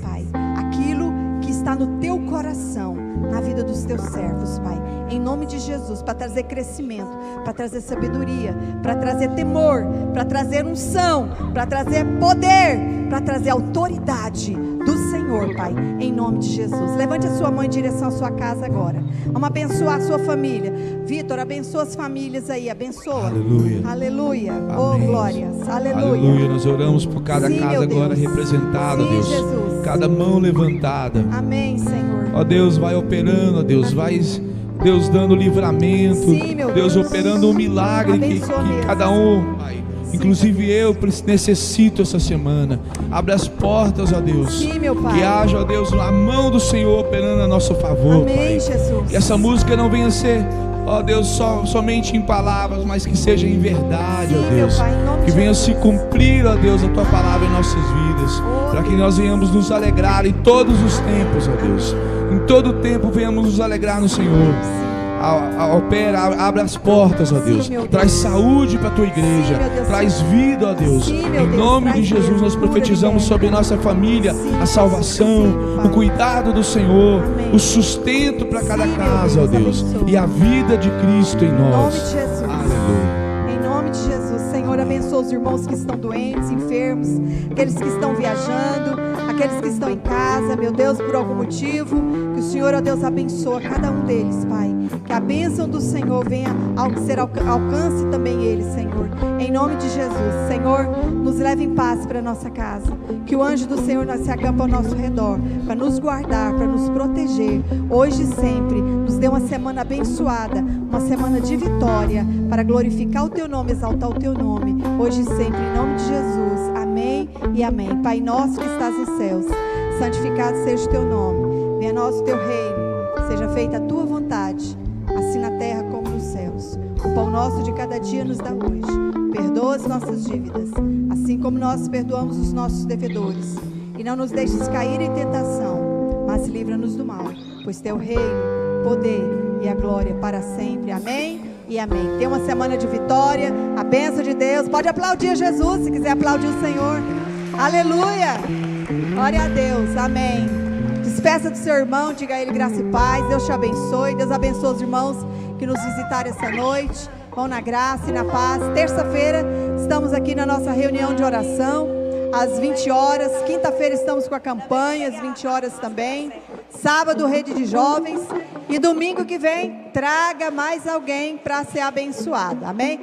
Pai, aquilo que está no Teu coração, na vida dos Teus servos, Pai, em nome de Jesus, para trazer crescimento, para trazer sabedoria, para trazer temor, para trazer unção, para trazer poder, para trazer autoridade do Senhor, Pai, em nome de Jesus. Levante a sua mão em direção à sua casa agora. Vamos abençoar a sua família. Vitor, abençoa as famílias aí, abençoa. Aleluia. Aleluia. Oh, glórias. Aleluia. Aleluia. Nós oramos por cada casa agora representada, Deus. Jesus. Cada mão levantada. Amém, Senhor. Ó Deus, vai operando, ó Deus, vai, Deus, dando livramento. Sim, meu Deus, operando um milagre que cada um, Pai, Inclusive eu necessito essa semana. Abre as portas, ó Deus. Sim, meu Pai. Que haja, ó Deus, a mão do Senhor operando a nosso favor, Amém, Pai. Jesus. Que essa música não venha ser, ó Deus, somente em palavras, mas que seja em verdade, Sim, ó Deus. meu Pai, em nome que de venha Jesus. se cumprir, ó Deus, a Tua palavra em nossas vidas. Para que nós venhamos nos alegrar em todos os tempos, ó Deus. Em todo tempo venhamos nos alegrar no Senhor. Opera, abre as portas, ó Deus. Sim, Traz saúde para a Tua igreja. Sim, Deus. Traz vida, ó Deus. Sim, meu Em Deus. nome Traz de Jesus, vida, nós cura, profetizamos liberta. sobre nossa família Sim, a salvação, sim, Pai. o cuidado do Senhor, Amém. o sustento para cada Sim, meu casa, ó Deus, Deus. abençoa. E a vida de Cristo em Em nome nós. de Jesus. Aleluia. Em nome de Jesus, Senhor, abençoa os irmãos que estão doentes, enfermos, aqueles que estão viajando, aqueles que estão em casa, meu Deus, por algum motivo. Que o Senhor, ó Deus, abençoa cada um deles, Pai. Que a bênção do Senhor venha alcance também eles, Senhor. Em nome de Jesus, Senhor, nos leve em paz para nossa casa. Que o anjo do Senhor se acampa ao nosso redor, para nos guardar, para nos proteger, hoje e sempre. Nos dê uma semana abençoada, uma semana de vitória, para glorificar o Teu nome, exaltar o Teu nome, hoje e sempre, em nome de Jesus. Amém e amém. Pai nosso que estás nos céus, santificado seja o Teu nome. Venha a nós o Teu reino, seja feita a Tua vontade, assim na terra como nos céus. O pão nosso de cada dia nos dá hoje. Perdoa as nossas dívidas, assim como nós perdoamos os nossos devedores. E não nos deixes cair em tentação, mas livra-nos do mal, pois Teu reino, poder e a glória para sempre. Amém e amém. Tenha uma semana de vitória, a bênção de Deus. Pode aplaudir Jesus, se quiser aplaudir o Senhor. Aleluia! Glória a Deus, amém. Despeça do seu irmão, diga a ele graça e paz. Deus te abençoe, Deus abençoe os irmãos que nos visitaram essa noite. Vão na graça e na paz. Terça-feira estamos aqui na nossa reunião de oração, às 20 horas. Quinta-feira estamos com a campanha, às 20 horas também. Sábado, rede de jovens. E domingo que vem, traga mais alguém para ser abençoado. Amém?